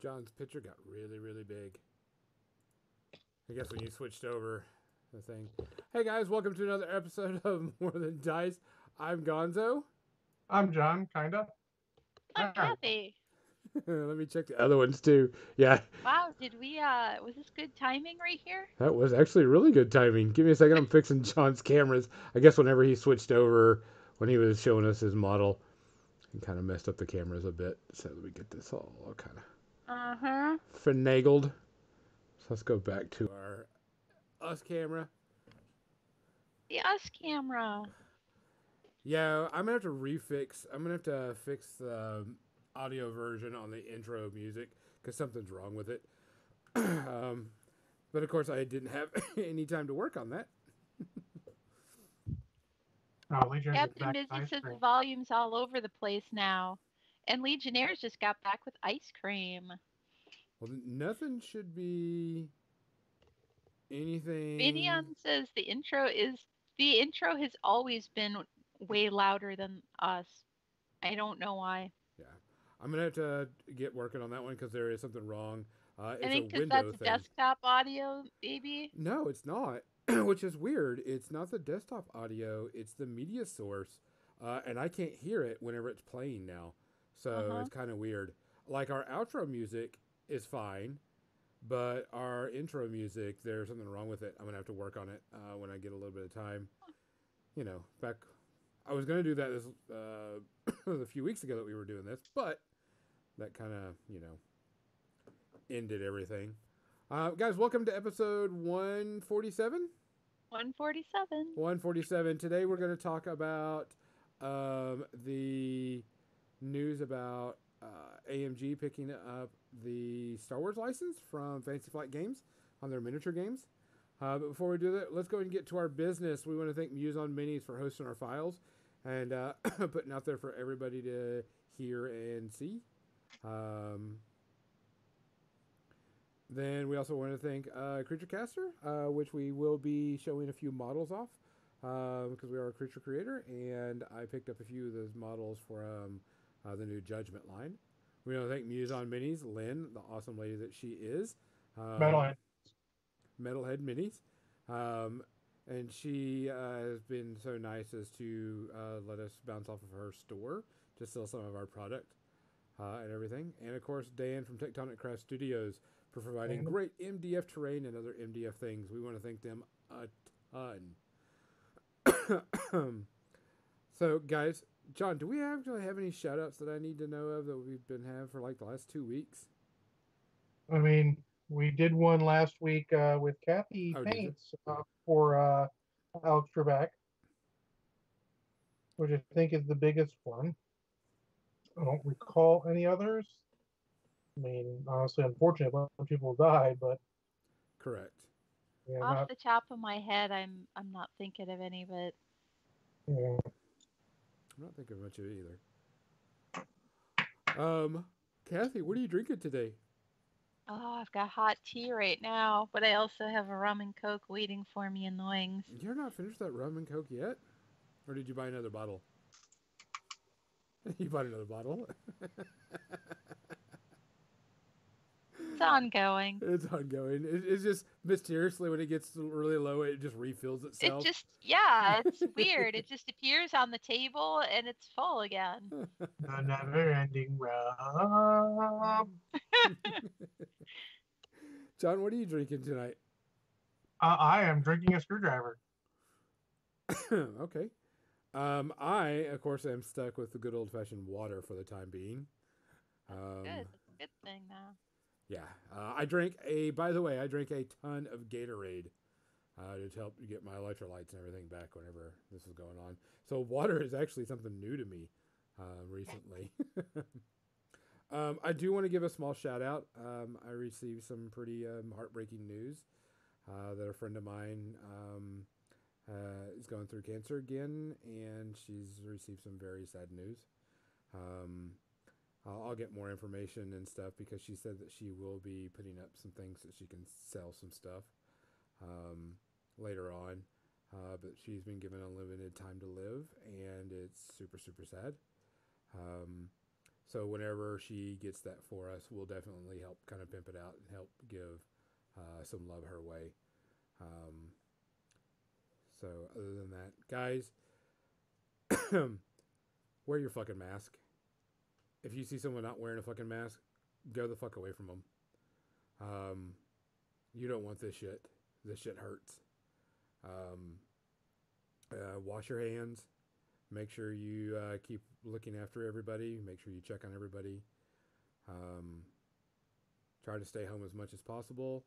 John's picture got really, really big. I guess when you switched over the thing. Hey guys, welcome to another episode of More Than Dice. I'm Gonzo. I'm John, kinda. I'm There Kathy. Let me check the other ones too. Yeah, Wow, did we was this good timing right here? that was actually really good timing. Give me a second. I'm fixing John's cameras. I guess whenever he switched over, when he was showing us his model, he kind of messed up the cameras a bit. So let me get this all kind of Uh-huh. finagled. So let's go back to our us camera. The us camera. Yeah, I'm gonna have to refix. I'm gonna have to fix the audio version on the intro music because something's wrong with it. um, but of course, I didn't have any time to work on that. Legionnaires is Captain back to Busy ice says the cream. volume's all over the place now. And Legionnaires just got back with ice cream. Well, nothing should be anything. Finion says the intro has always been way louder than us. I don't know why. Yeah, I'm gonna have to get working on that one because there is something wrong. I It's a think because window that's thing. desktop audio, maybe. No, it's not. Which is weird. It's not the desktop audio. It's the media source, and I can't hear it whenever it's playing now. So Uh-huh. it's kind of weird. Like our outro music is fine, but our intro music, there's something wrong with it. I'm gonna have to work on it when I get a little bit of time. You know, back. I was gonna do that this a few weeks ago that we were doing this, but that kind of ended everything. Guys, welcome to episode 147. 147. 147. Today we're going to talk about the news about AMG picking up the Star Wars license from Fantasy Flight Games on their miniature games. But before we do that, let's go ahead and get to our business. We want to thank Muse on Minis for hosting our files and putting out there for everybody to hear and see. Um, Then we also want to thank Creature Caster, which we will be showing a few models off because we are a creature creator, and I picked up a few of those models for the new Judgment line. We want to thank Muse on Minis, Lynn, the awesome lady that she is, um, Metalhead. Metalhead Minis. Um, and she has been so nice as to let us bounce off of her store to sell some of our product and everything. And of course, Dan from Tectonic Craft Studios for providing And great MDF terrain and other MDF things. We want to thank them a ton. So, guys, John, do we actually have any shout outs that I need to know of that we've been having for like the last 2 weeks? I mean, we did one last week with Kathy Oh, did you? Paints for Alex Trebek, which I think is the biggest one. I don't recall any others. I mean, honestly, unfortunately, a bunch of people died, but Correct. yeah, Off not the top of my head, I'm not thinking of any, but yeah. I'm not thinking much of it either. Um, Kathy, what are you drinking today? oh, I've got hot tea right now, but I also have a rum and coke waiting for me in the wings. You're not finished that rum and coke yet? Or did you buy another bottle? You bought another bottle? It's ongoing. It's ongoing. It's just mysteriously when it gets really low, it just refills It itself. just, yeah, it's weird. It just appears on the table and it's full again. The never-ending rum. John, what are you drinking tonight? I am drinking a screwdriver. Okay. I, of course, am stuck with the good old fashioned water for the time being. That's Um, good. That's a good thing now. yeah. By the way, I drank a ton of Gatorade to help get my electrolytes and everything back whenever this was going on. So water is actually something new to me recently. I do want to give a small shout out. I received some pretty heartbreaking news that a friend of mine is going through cancer again, and she's received some very sad news. Um, I'll get more information and stuff because she said that she will be putting up some things that she can sell some stuff um, later on. But she's been given unlimited time to live, and it's super, super sad. Um, So whenever she gets that for us, we'll definitely help kind of pimp it out and help give some love her way. Um, so other than that, guys, wear your fucking mask. If you see someone not wearing a fucking mask, go the fuck away from them. Um, you don't want this shit. This shit hurts. Um, wash your hands. Make sure you keep looking after everybody. Make sure you check on everybody. Um, try to stay home as much as possible.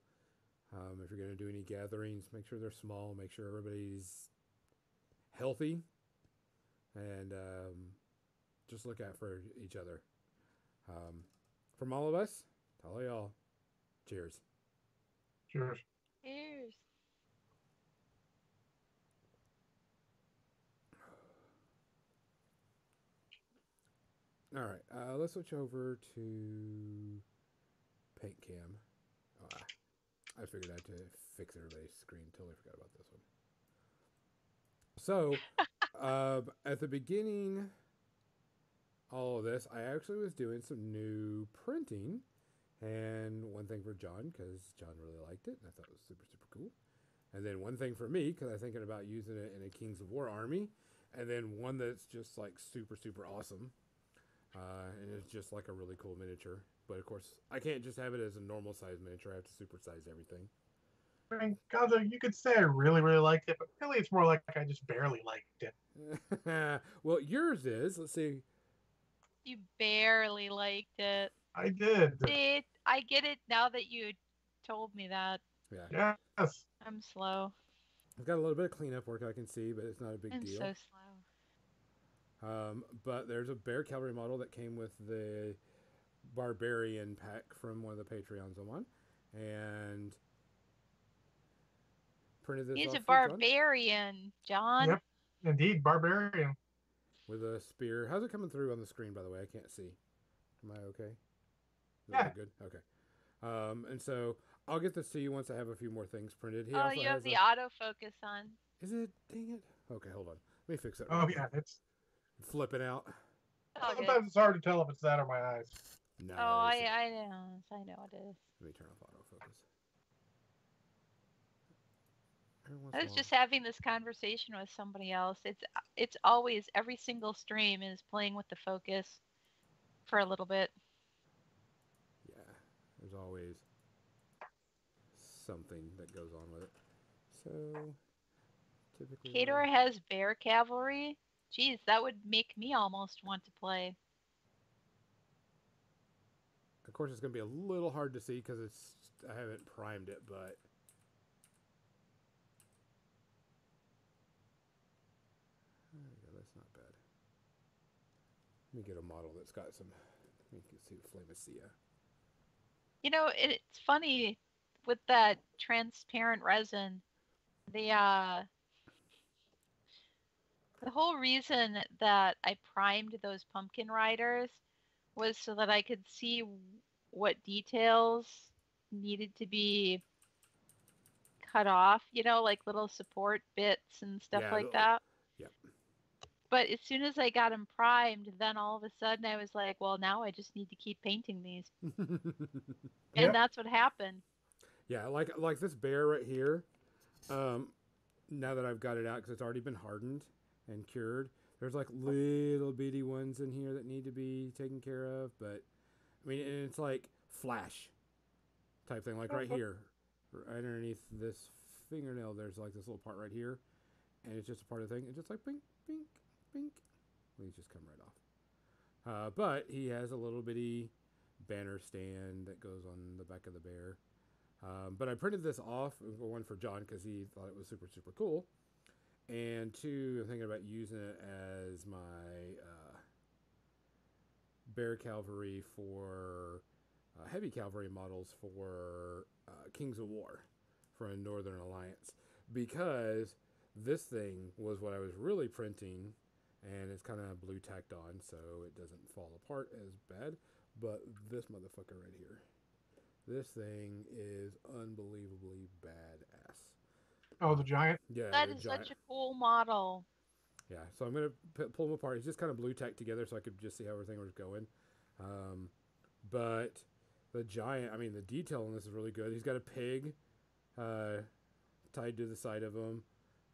If you're going to do any gatherings, make sure they're small. Make sure everybody's healthy. And just look out for each other. From all of us, to all y'all, cheers. Cheers. Cheers. All right, let's switch over to Paint Cam. Oh, I figured I had to fix everybody's screen. Totally forgot about this one. So, at the beginning, all of this, I actually was doing some new printing, and one thing for John because John really liked it, and I thought it was super super cool. And then one thing for me because I'm thinking about using it in a Kings of War army, and then one that's just like super super awesome. And it's just like a really cool miniature. But of course, I can't just have it as a normal size miniature. I have to supersize everything. I mean, Gonzo, you could say I really, really liked it, but really it's more like I just barely liked it. Well, yours is. Let's see. You barely liked it. I did. See, I get it now that you told me that. Yeah. Yes. I'm slow. I've got a little bit of cleanup work I can see, but it's not a big I'm deal. so slow. But there's a bear cavalry model that came with the barbarian pack from one of the Patreons I'm on, and printed this He's off a for John barbarian, John. Yep. Indeed, barbarian. with a spear. How's it coming through on the screen, by the way? I can't see. Am I okay? Is Yeah. that good? Okay. And so I'll get this to you once I have a few more things printed. He Oh, also you have has the a. autofocus on. Is it? Dang it. Okay, hold on. Let me fix it. Oh yeah, it's Flipping out. Oh, good. sometimes it's hard to tell if it's that or my eyes. Nice. Oh, I know. I know it is. Let me turn off autofocus. I was just having this conversation with somebody else. It's always every single stream is playing with the focus for a little bit. Yeah, there's always something that goes on with it. So typically, Kador has bear cavalry. Geez, that would make me almost want to play. of course, it's going to be a little hard to see because I haven't primed it, but there we go. That's not bad. Let me get a model that's got some. You can see the Flamecia. You know, it's funny with that transparent resin. The whole reason that I primed those pumpkin riders was so that I could see what details needed to be cut off, you know, like little support bits and stuff like that. Yep. But as soon as I got them primed, then all of a sudden I was like, well, now I just need to keep painting these. And Yep. that's what happened. Yeah, like this bear right here. Now that I've got it out because it's already been hardened and cured, there's like little bitty ones in here that need to be taken care of. But I mean, and it's like flash type thing, like right here, right underneath this fingernail. There's like this little part right here, and it's just a part of the thing. It's just like pink, pink, pink. These just come right off. But he has a little bitty banner stand that goes on the back of the bear. But I printed this off, one for John because he thought it was super, super cool. And two, I'm thinking about using it as my bear cavalry for heavy cavalry models for Kings of War for a Northern Alliance. Because this thing was what I was really printing, and it's kind of blue tacked on so it doesn't fall apart as bad. But this motherfucker right here. This thing is unbelievably badass. Oh, the giant. Yeah, That is giant. such a cool model. Yeah, so I'm gonna pull them apart. It's just kind of blue tacked together, so I could just see how everything was going. Um, but the giant, I mean, the detail on this is really good. He's got a pig uh, tied to the side of him.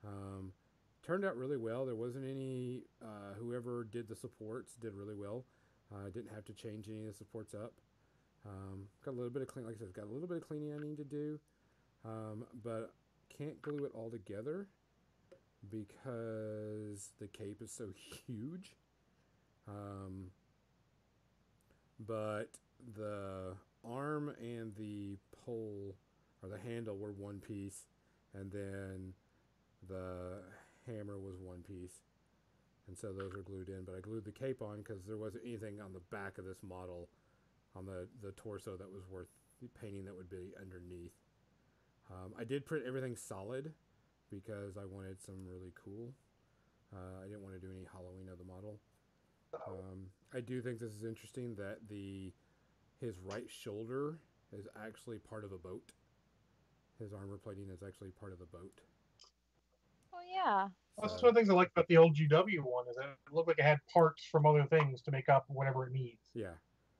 Um, Turned out really well. There wasn't any, whoever did the supports did really well. Didn't have to change any of the supports up. Got a little bit of clean, like I said, got a little bit of cleaning I need to do, but can't glue it all together because the cape is so huge. Um, but the arm and the pole or the handle were one piece, and then the hammer was one piece, and so those are glued in. But I glued the cape on because there wasn't anything on the back of this model on the torso that was worth painting that would be underneath. I did print everything solid because I wanted some really cool. I didn't want to do any hollowing of the model. I do think this is interesting that the his right shoulder is actually part of a boat. His armor plating is actually part of the boat. Oh yeah. That's So one of the things I like about the old GW one is that it looked like it had parts from other things to make up whatever it needs. yeah,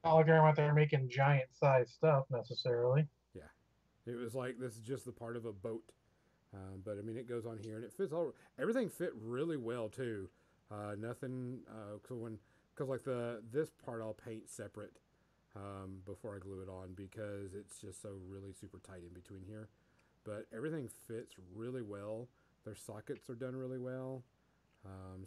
Not like they're out there making giant size stuff necessarily. yeah. It was like this is just the part of a boat. But I mean, it goes on here and it fits all. Everything fit really well too. Nothing. So when because like the this part I'll paint separate before I glue it on because it's just so really super tight in between here. But everything fits really well. Their sockets are done really well,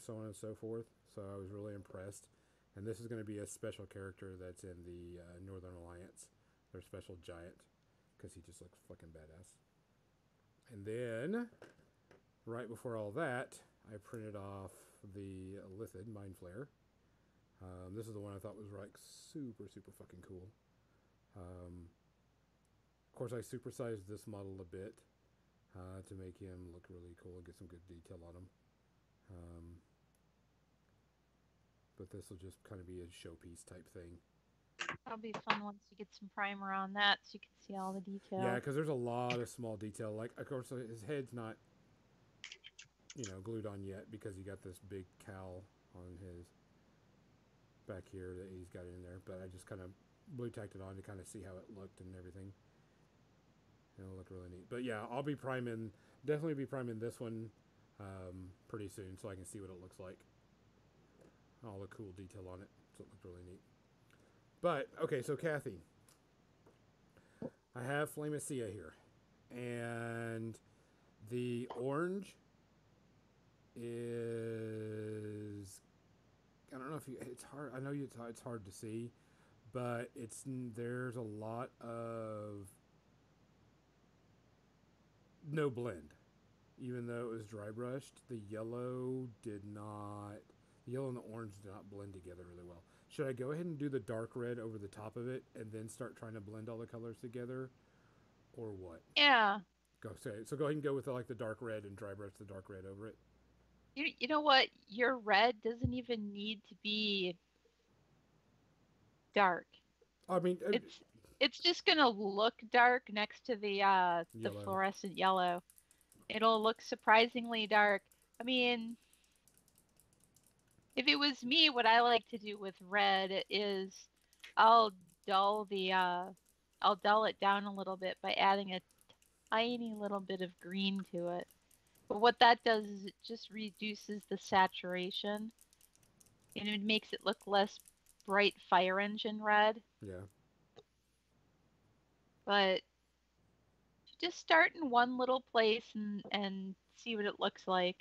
so on and so forth. So I was really impressed. And this is going to be a special character that's in the Northern Alliance, their special giant, because he just looks fucking badass. And then, right before all that, I printed off the Lithid Mind Flare. This is the one I thought was like super, super fucking cool. Of course, I supersized this model a bit to make him look really cool and get some good detail on him. But this will just kind of be a showpiece type thing. That'll be fun once you get some primer on that so you can see all the details. Yeah, because there's a lot of small detail. Like, of course, his head's not, glued on yet because he got this big cowl on his back here that he's got in there. But I just kind of blue tacked it on to kind of see how it looked and everything. And it'll look really neat. But yeah, I'll be priming, definitely be priming this one pretty soon so I can see what it looks like. All the cool detail on it. So it looked really neat. But, okay, so Kathy, I have Flamecia here. And the orange is, I don't know if you, it's hard, I know it's hard to see, but there's a lot of no blend. Even though it was dry brushed, the yellow and the orange did not blend together really well. Should I go ahead and do the dark red over the top of it and then start trying to blend all the colors together, or what? Yeah. So go ahead and go with like the dark red and dry brush the dark red over it. You know what? Your red doesn't even need to be dark. I mean, It's just gonna look dark next to the yellow. fluorescent yellow. It'll look surprisingly dark. I mean, if it was me, what I like to do with red is I'll dull the I'll dull it down a little bit by adding a tiny little bit of green to it. But what that does is it just reduces the saturation and it makes it look less bright fire engine red. Yeah. But just start in one little place and see what it looks like.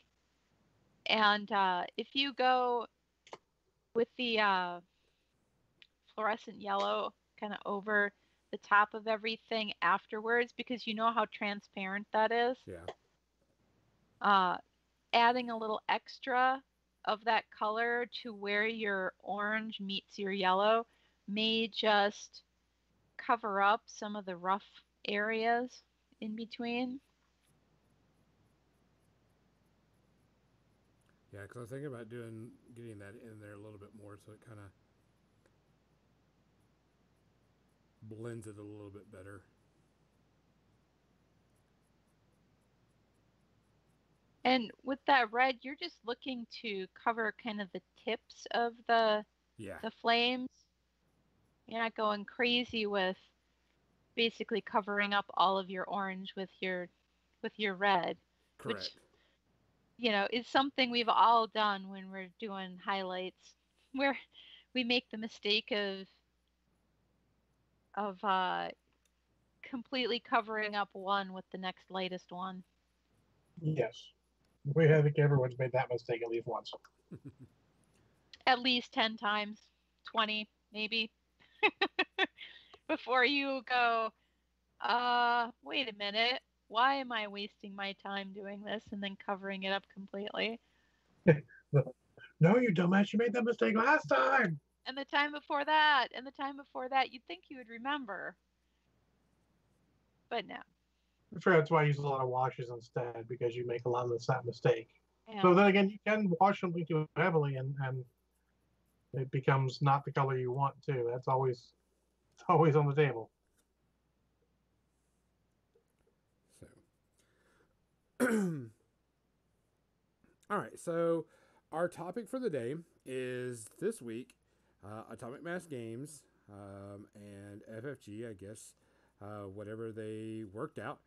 And if you go with the fluorescent yellow kind of over the top of everything afterwards, because you know how transparent that is, Yeah. uh, adding a little extra of that color to where your orange meets your yellow may just cover up some of the rough areas in between. Yeah, because I was thinking about getting that in there a little bit more so it kind of blends it a little bit better. And with that red, you're just looking to cover kind of the tips of the Yeah. the flames. You're not going crazy with basically covering up all of your orange with your red, which Correct. is something we've all done when we're doing highlights, where we make the mistake of completely covering up one with the next lightest one. Yes. I think everyone's made that mistake at least once. At least 10 times, 20 maybe, before you go, wait a minute. Why am I wasting my time doing this and then covering it up completely? No, you dumbass, you made that mistake last time. And the time before that, and the time before that, you'd think you would remember. But no. I'm sure that's why I use a lot of washes instead, because you make a lot of that mistake. Yeah. So then again, you can wash something too heavily and it becomes not the color you want to. It's always on the table. So, all right. So, our topic for the day is this week Atomic Mass Games and FFG, I guess, whatever they worked out.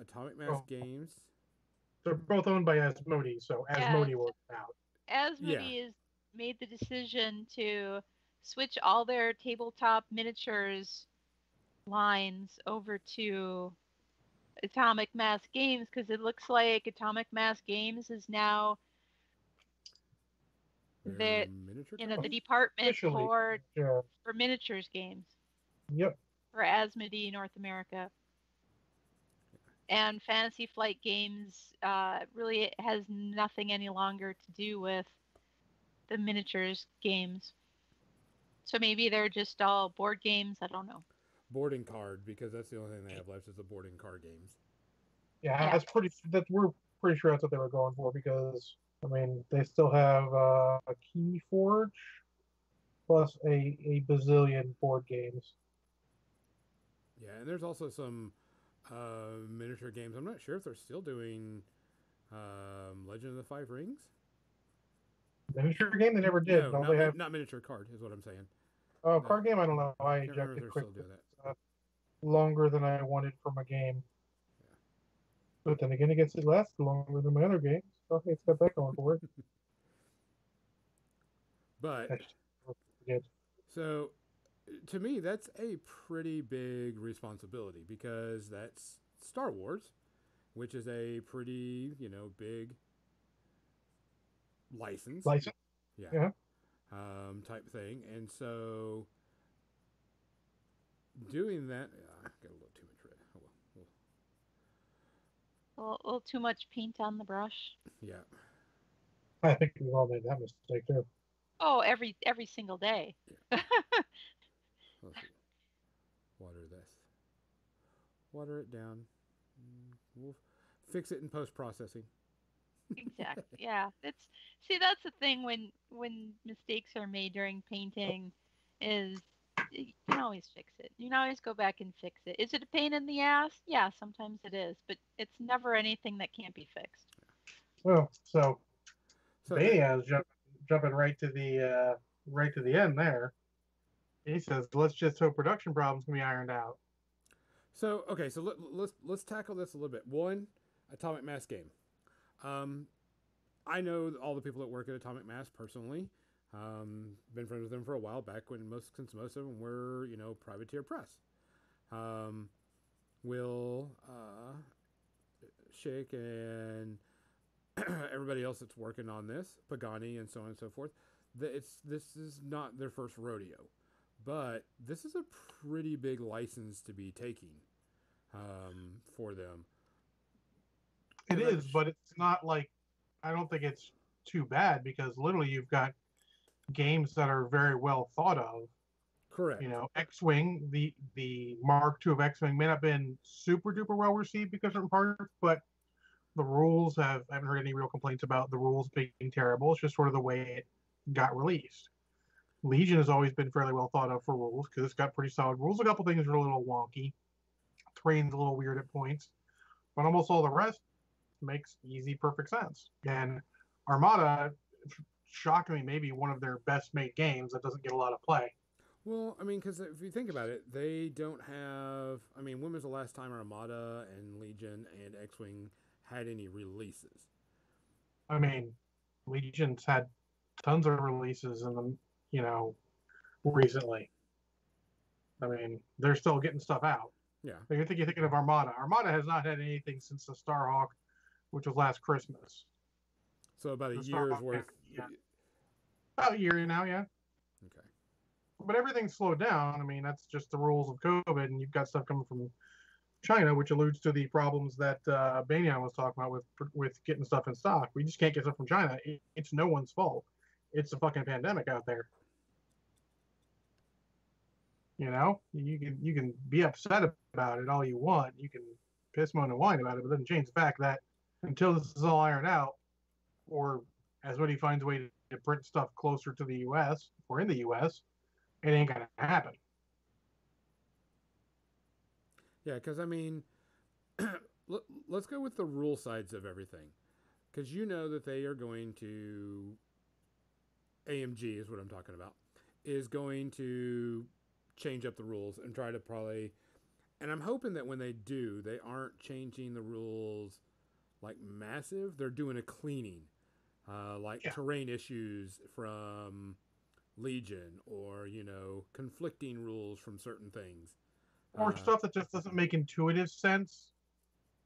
Atomic Mass Games. They're both owned by Asmodee, so Asmodee worked out. Asmodee has made the decision to switch all their tabletop miniatures lines over to Atomic Mass Games, because it looks like Atomic Mass Games is now the the department for miniatures games. Yep. For Asmodee North America. And Fantasy Flight Games really has nothing any longer to do with the miniatures games. So maybe they're just all board games. I don't know. Boarding card, because that's the only thing they have left is the boarding card games. Yeah, we're pretty sure that's what they were going for, because I mean they still have a Key Forge plus a bazillion board games. Yeah, and there's also some miniature games. I'm not sure if they're still doing Legend of the Five Rings. Miniature game they never did. No, not miniature card is what I'm saying. Oh, card game I don't know. I ejected quick. Longer than I wanted from a game. Yeah. But then again, it gets it last longer than my other games. So it's got that going for it. But so to me, that's a pretty big responsibility, because that's Star Wars, which is a pretty, big license. Yeah. Type thing. And so doing that, I got a little too much red. Oh, well. A little too much paint on the brush. Yeah. I think we've all made that mistake too. Oh, every single day. Yeah. Let's see. Water it down. We'll fix it in post processing. Exactly. Yeah. That's the thing when mistakes are made during painting, is you can always fix it. You can always go back and fix it. Is it a pain in the ass? Yeah, sometimes it is, but it's never anything that can't be fixed. Well, so Bania's jumping right to the end there. He says, "Let's just hope production problems can be ironed out." So okay, so let's tackle this a little bit. One, Atomic Mass game. I know all the people that work at Atomic Mass personally. Been friends with them for a while, back when since most of them were, privateer press. Will Shake and everybody else that's working on this, Pagani and so on and so forth. This is not their first rodeo, but this is a pretty big license to be taking for them. It is, but it's not like, I don't think it's too bad, because literally you've got games that are very well thought of. Correct. X-Wing, the Mark II of X-Wing may not have been super duper well received because of certain parts, but the rules I haven't heard any real complaints about the rules being terrible. It's just sort of the way it got released. Legion has always been fairly well thought of for rules, because it's got pretty solid rules. A couple things are a little wonky. Terrain's a little weird at points, but almost all the rest makes easy, perfect sense. And Armada, shockingly, maybe one of their best made games that doesn't get a lot of play. Well, I mean, because if you think about it, they don't have. I mean, when was the last time Armada and Legion and X-wing had any releases? I mean, Legion's had tons of releases in them, you know, recently. I mean, they're still getting stuff out. Yeah. You're thinking of Armada. Armada has not had anything since the Starhawk, which was last Christmas. So about a The year's Starhawk, worth. yeah, about a year now, yeah. Okay. But everything's slowed down. I mean, that's just the rules of COVID, and you've got stuff coming from China, which alludes to the problems that Banyan was talking about with getting stuff in stock. We just can't get stuff from China. It's no one's fault. It's a fucking pandemic out there. You know, you can be upset about it all you want. You can piss, moan, and whine about it, but it doesn't change the fact that until this is all ironed out, or as when he finds a way to print stuff closer to the U.S. or in the U.S., it ain't gonna happen. Yeah, because I mean, let's go with the rule sides of everything, because you know that they are going to AMG is what I'm talking about is going to change up the rules and try to probably. And I'm hoping that when they do, they aren't changing the rules like massive. They're doing a cleaning, like Yeah. terrain issues from Legion, or conflicting rules from certain things. Or stuff that just doesn't make intuitive sense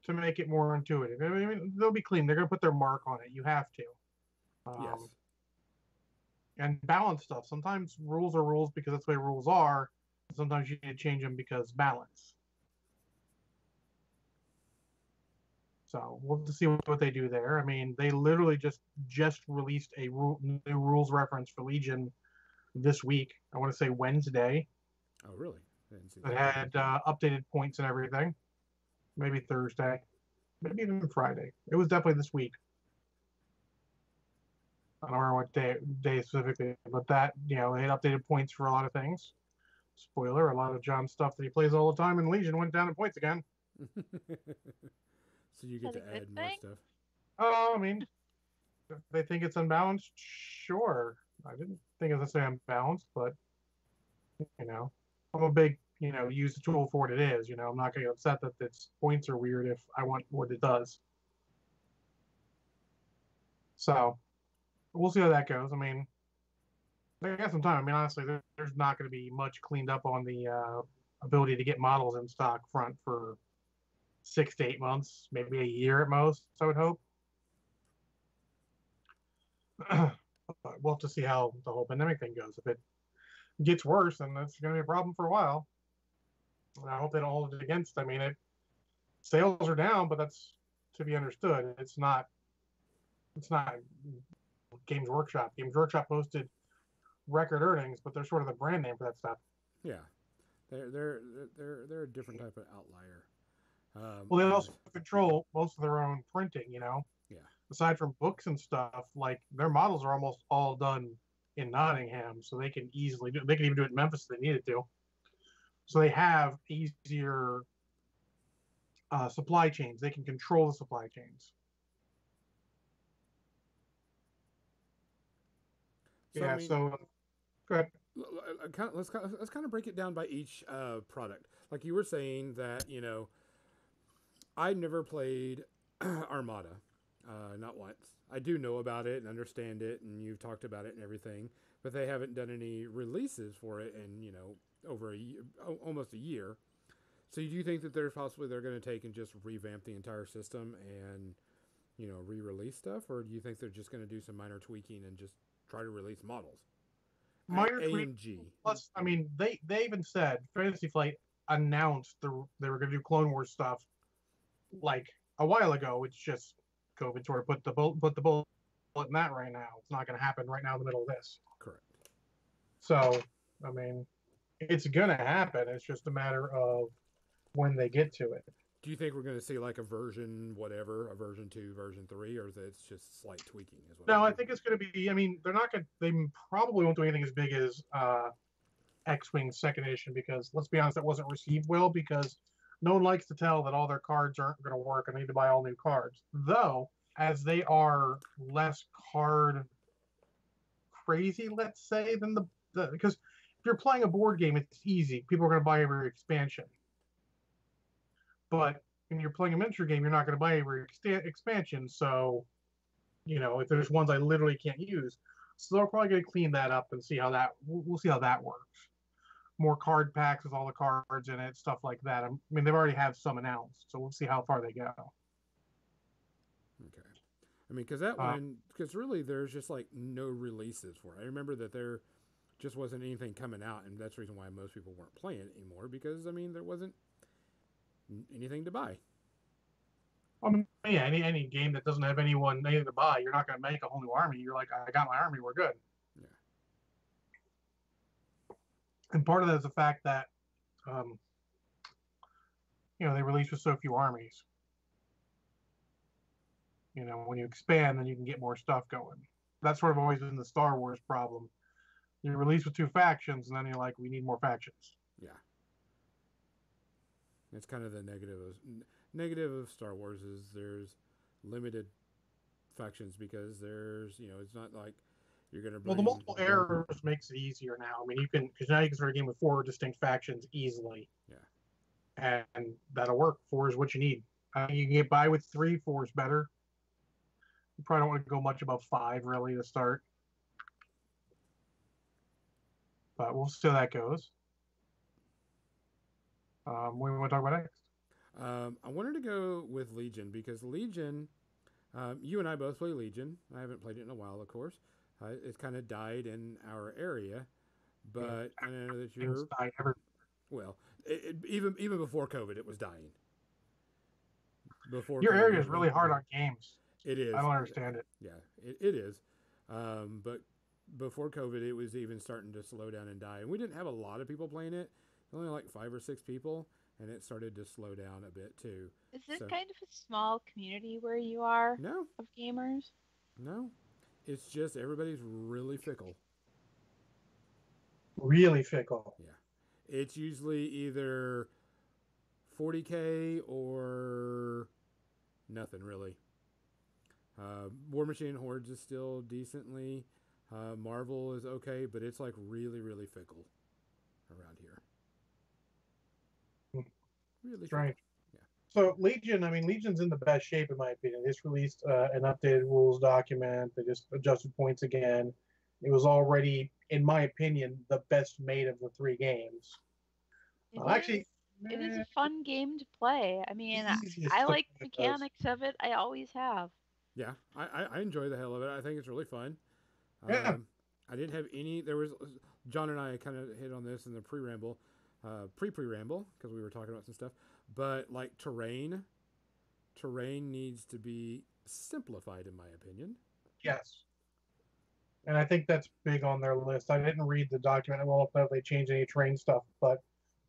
to make it more intuitive. I mean, they'll be clean. They're gonna put their mark on it. You have to. Yes. And balance stuff. Sometimes rules are rules because that's the way rules are. Sometimes you need to change them because balance. So we'll have to see what they do there. I mean, they literally just released a new rules reference for Legion this week. I want to say Wednesday. Oh, really? I didn't see It that. had updated points and everything. Maybe Thursday, maybe even Friday. It was definitely this week. I don't remember what day specifically, but that they had updated points for a lot of things. Spoiler: a lot of John's stuff that he plays all the time in Legion went down in points again. So you get to add more stuff. Oh, I mean, if they think it's unbalanced, sure. I didn't think it was necessarily unbalanced, but I'm a big use the tool for what it is. I'm not going to get upset that its points are weird if I want what it does. So we'll see how that goes. I mean, they got some time. I mean, honestly, there's not going to be much cleaned up on the ability to get models in stock front for 6 to 8 months, maybe a year at most, I would hope. We'll have to see how the whole pandemic thing goes. If it gets worse, then that's going to be a problem for a while. And I hope they don't hold it against. I mean, sales are down, but that's to be understood. It's not Games Workshop. Games Workshop posted record earnings, but they're sort of the brand name for that stuff. Yeah, they're a different type of outlier. Well, they also control most of their own printing. Yeah. Aside from books and stuff, like their models are almost all done in Nottingham, so they can easily do. They can even do it in Memphis if they needed to. So they have easier supply chains. They can control the supply chains. So, yeah. I mean, so go ahead. Let's kind of break it down by each product. Like you were saying that I never played Armada, not once. I do know about it and understand it, and you've talked about it and everything, but they haven't done any releases for it in over a year, almost a year. So do you think that they're going to take and just revamp the entire system and re-release stuff, or do you think they're just going to do some minor tweaking and just try to release models? Minor AMG. Plus, I mean, they even said Fantasy Flight announced they were going to do Clone Wars stuff like a while ago. It's just COVID sort of put the bullet in that right now. It's not going to happen right now in the middle of this. Correct. So, I mean, it's going to happen. It's just a matter of when they get to it. Do you think we're going to see like a version 2, version 3, or is it just slight tweaking? No, I think it's going to be. I mean, they're not going. They probably won't do anything as big as X-Wing Second Edition because let's be honest, that wasn't received well because no one likes to tell that all their cards aren't going to work and they need to buy all new cards. Though, as they are less card crazy, let's say, than the because if you're playing a board game, it's easy. People are going to buy every expansion. But when you're playing a miniature game, you're not going to buy every expansion. So, if there's ones I literally can't use, so they're probably going to clean that up and see how that. We'll see how that works. More card packs with all the cards in it, stuff like that. I mean, they've already have some announced, so we'll see how far they go. Okay. I mean, because really there's just like no releases for it. I remember that there just wasn't anything coming out, and that's the reason why most people weren't playing it anymore, because, I mean, there wasn't anything to buy. I mean, yeah, any game that doesn't have anything to buy, you're not going to make a whole new army. You're like, I got my army, we're good. Yeah. And part of that is the fact that, they release with so few armies. When you expand, then you can get more stuff going. That's sort of always been the Star Wars problem. You release with 2 factions, and then you're like, we need more factions. Yeah. It's kind of the negative of Star Wars is there's limited factions, because there's, it's not like you're going to bring... Well, the multiple errors makes it easier now. I mean, because now you can start a game with 4 distinct factions easily. Yeah. And that'll work. 4 is what you need. You can get by with 3, 4 is better. You probably don't want to go much above 5, really, to start. But we'll see how that goes. What do we want to talk about next? I wanted to go with Legion, because Legion, you and I both play Legion. I haven't played it in a while, of course. It's kind of died in our area, but I know that you're... Well, even before COVID, it was dying. Your area is really hard on games. It is. I don't understand it. Yeah, it is. But before COVID, it was even starting to slow down and die. And we didn't have a lot of people playing it. Only like 5 or 6 people. And it started to slow down a bit, too. Is it kind of a small community where you are? No. Of gamers? No. It's just everybody's really fickle. Really fickle. Yeah. It's usually either 40K or nothing, really. War Machine Hordes is still decently. Marvel is okay, but it's like really, really fickle around here. Really strange. Yeah. So Legion's in the best shape in my opinion. They just released an updated rules document. They just adjusted points again. It was already, in my opinion, the best made of the 3 games. It is a fun game to play. I mean, I like the mechanics of it. I always have. Yeah, I enjoy the hell of it. I think it's really fun. Yeah. I didn't have any. There was John and I kind of hit on this in the pre-ramble, because we were talking about some stuff. But like terrain needs to be simplified, in my opinion. Yes. And I think that's big on their list. I didn't read the document. I don't know if they changed any terrain stuff, but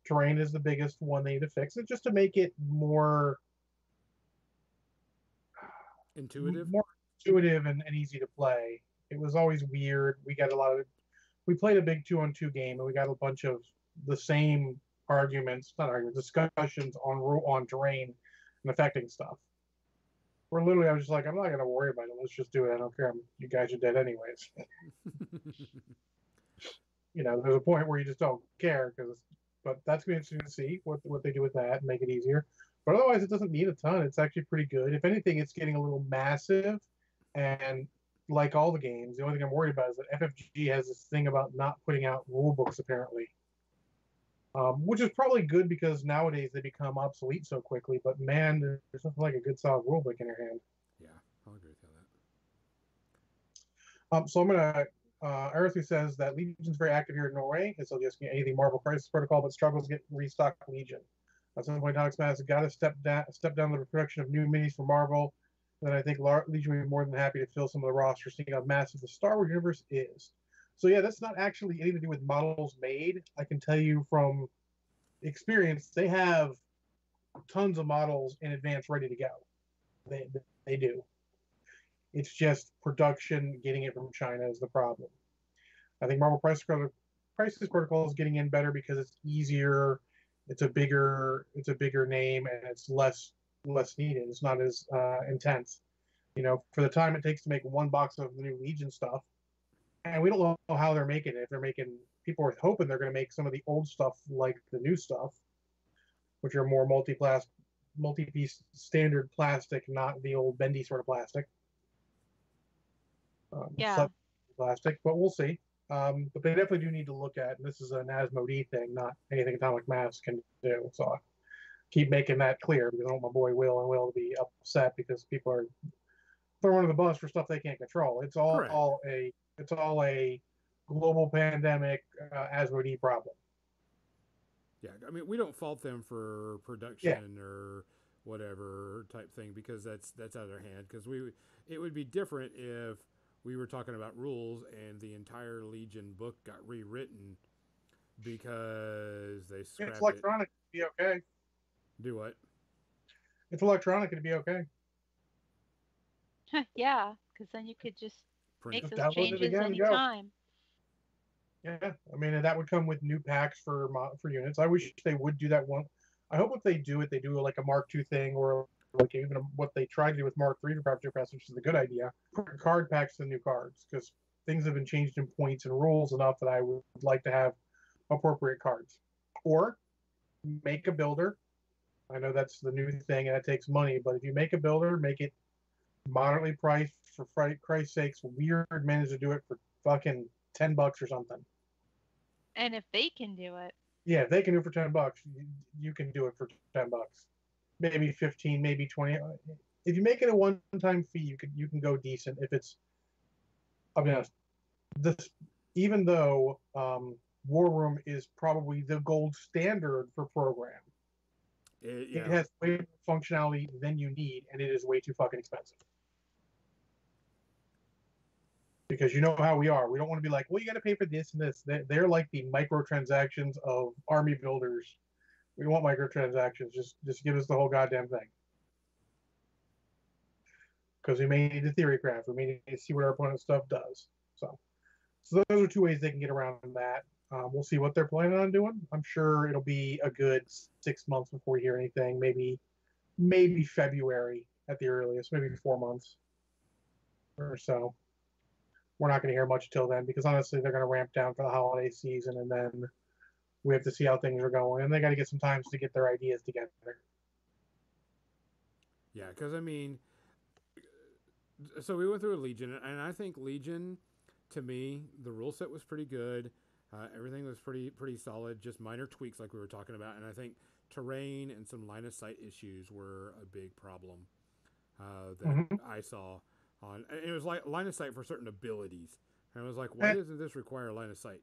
terrain is the biggest one they need to fix. It's just to make it more intuitive and easy to play. It was always weird. We played a big 2-on-2 game, and we got a bunch of the same discussions on terrain and affecting stuff. Where literally I was just like, I'm not going to worry about it. Let's just do it. I don't care. You guys are dead anyways. There's a point where you just don't care, but that's going to be interesting to see what they do with that and make it easier. But otherwise, it doesn't need a ton. It's actually pretty good. If anything, it's getting a little massive. And like all the games, the only thing I'm worried about is that FFG has this thing about not putting out rule books, apparently. Which is probably good, because nowadays they become obsolete so quickly. But man, there's nothing like a good solid rule book in your hand. Yeah, I'll agree with that. So I'm gonna. Earthy says that Legion's very active here in Norway, and so just get anything Marvel Crisis Protocol, but struggles to get restock Legion. At some point, Alex Mass has got to step down the production of new minis for Marvel. Then I think Legion would be more than happy to fill some of the roster, seeing how massive the Star Wars universe is. So yeah, that's not actually anything to do with models made. I can tell you from experience, they have tons of models in advance ready to go. They do. It's just production, getting it from China is the problem. I think Marvel Crisis Protocol is getting in better because it's easier. It's a bigger name, and it's less needed. It's not as intense. For the time it takes to make 1 box of the new Legion stuff, And we don't know how they're making it. If they're making, people are hoping they're going to make some of the old stuff like the new stuff, which are more multi-piece standard plastic, not the old bendy sort of plastic. Yeah. Plastic, but we'll see. But they definitely do need to look at, and this is an Asmodee thing, not anything Atomic Mass can do. So I keep making that clear because I don't want my boy Will to be upset because people are throwing under the bus for stuff they can't control. Correct. It's all a global pandemic Asmodee problem. Yeah, I mean, we don't fault them for production or whatever type thing because that's out of their hand. Because it would be different if we were talking about rules and the entire Legion book got rewritten because they scrapped It's electronic. It'd be okay. Do what? It's electronic. It'd be okay. Yeah, because then you could just make Just those changes anytime. Yeah, I mean that would come with new packs for units. I wish they would do that one. I hope if they do it, they do like a Mark II thing, or like even what they tried to do with Mark III for Private Press, which is a good idea. Put card packs to new cards because things have been changed in points and rules enough that I would like to have appropriate cards. Or make a builder. I know that's the new thing and it takes money, but if you make a builder, make it moderately priced for Christ's sakes. Weird managed to do it for fucking $10 or something. And if they can do it, yeah, if they can do it for $10, you can do it for $10. Maybe 15, maybe 20. If you make it a one-time fee, you can go decent. If it's, I'll be honest, this even though War Room is probably the gold standard for program, it has way more functionality than you need, and it is way too fucking expensive. Because you know how we are. We don't want to be like, well, you got to pay for this and this. They're like the microtransactions of army builders. We don't want microtransactions. Just give us the whole goddamn thing. Because we may need to theory craft. We may need to see what our opponent's stuff does. So those are two ways they can get around that. We'll see what they're planning on doing. I'm sure it'll be a good 6 months before we hear anything. Maybe February at the earliest. Maybe 4 months or so. We're not going to hear much till then because honestly, they're going to ramp down for the holiday season, and then we have to see how things are going, and they got to get some time to get their ideas together. Yeah, because I mean, so we went through a Legion, and I think Legion, to me, the rule set was pretty good. Everything was pretty solid. Just minor tweaks, like we were talking about, and I think terrain and some line of sight issues were a big problem that I saw. It was like line of sight for certain abilities, and I was like, why doesn't this require line of sight?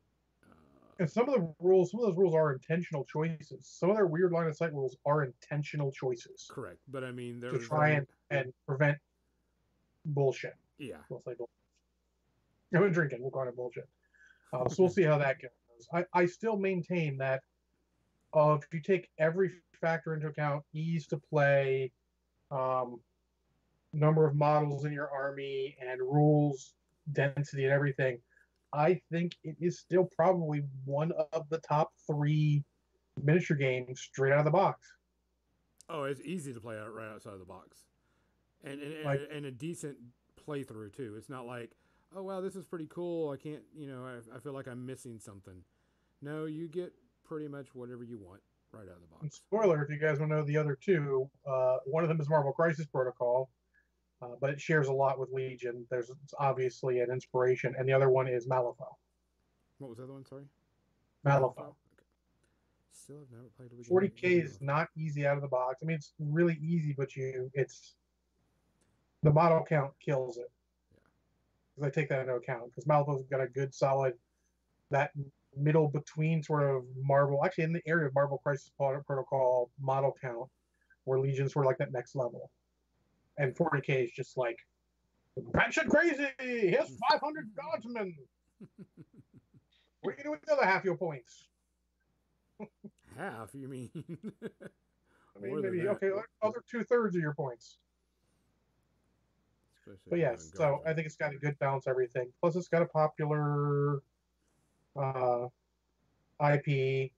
And some of those rules are intentional choices. Some of their weird line of sight rules are intentional choices. Correct, but I mean, to try and prevent bullshit. Yeah, we'll say bullshit. I've been drinking. We'll call it bullshit. So we'll see how that goes. I still maintain that if you take every factor into account, ease to play, number of models in your army, and rules, density, and everything, I think it is still probably one of the top 3 miniature games straight out of the box. Oh, it's easy to play out right outside of the box, and a decent playthrough too. It's not like, oh wow, this is pretty cool. I can't, I feel like I'm missing something. No, you get pretty much whatever you want right out of the box. And spoiler, if you guys want to know the other two, one of them is Marvel Crisis Protocol, but it shares a lot with Legion. There's obviously an inspiration, and the other one is Malifaux. What was the other one? Sorry. Malifaux. Okay. Still have never played Legion. 40K is not easy out of the box. I mean, it's really easy, but it's the model count kills it. Because I take that into account. Because Malifaux's got a good, solid, that middle between sort of Marvel, actually in the area of Marvel Crisis Protocol model count, where Legion's sort of like that next level. And 40K is just like, batshit crazy! Here's 500 Guardsmen! What are you doing with the other half your points? Half, you mean? I mean, maybe, okay, other 2/3 of your points. But yes, so I think it's got a good balance, everything. Plus, it's got a popular IP,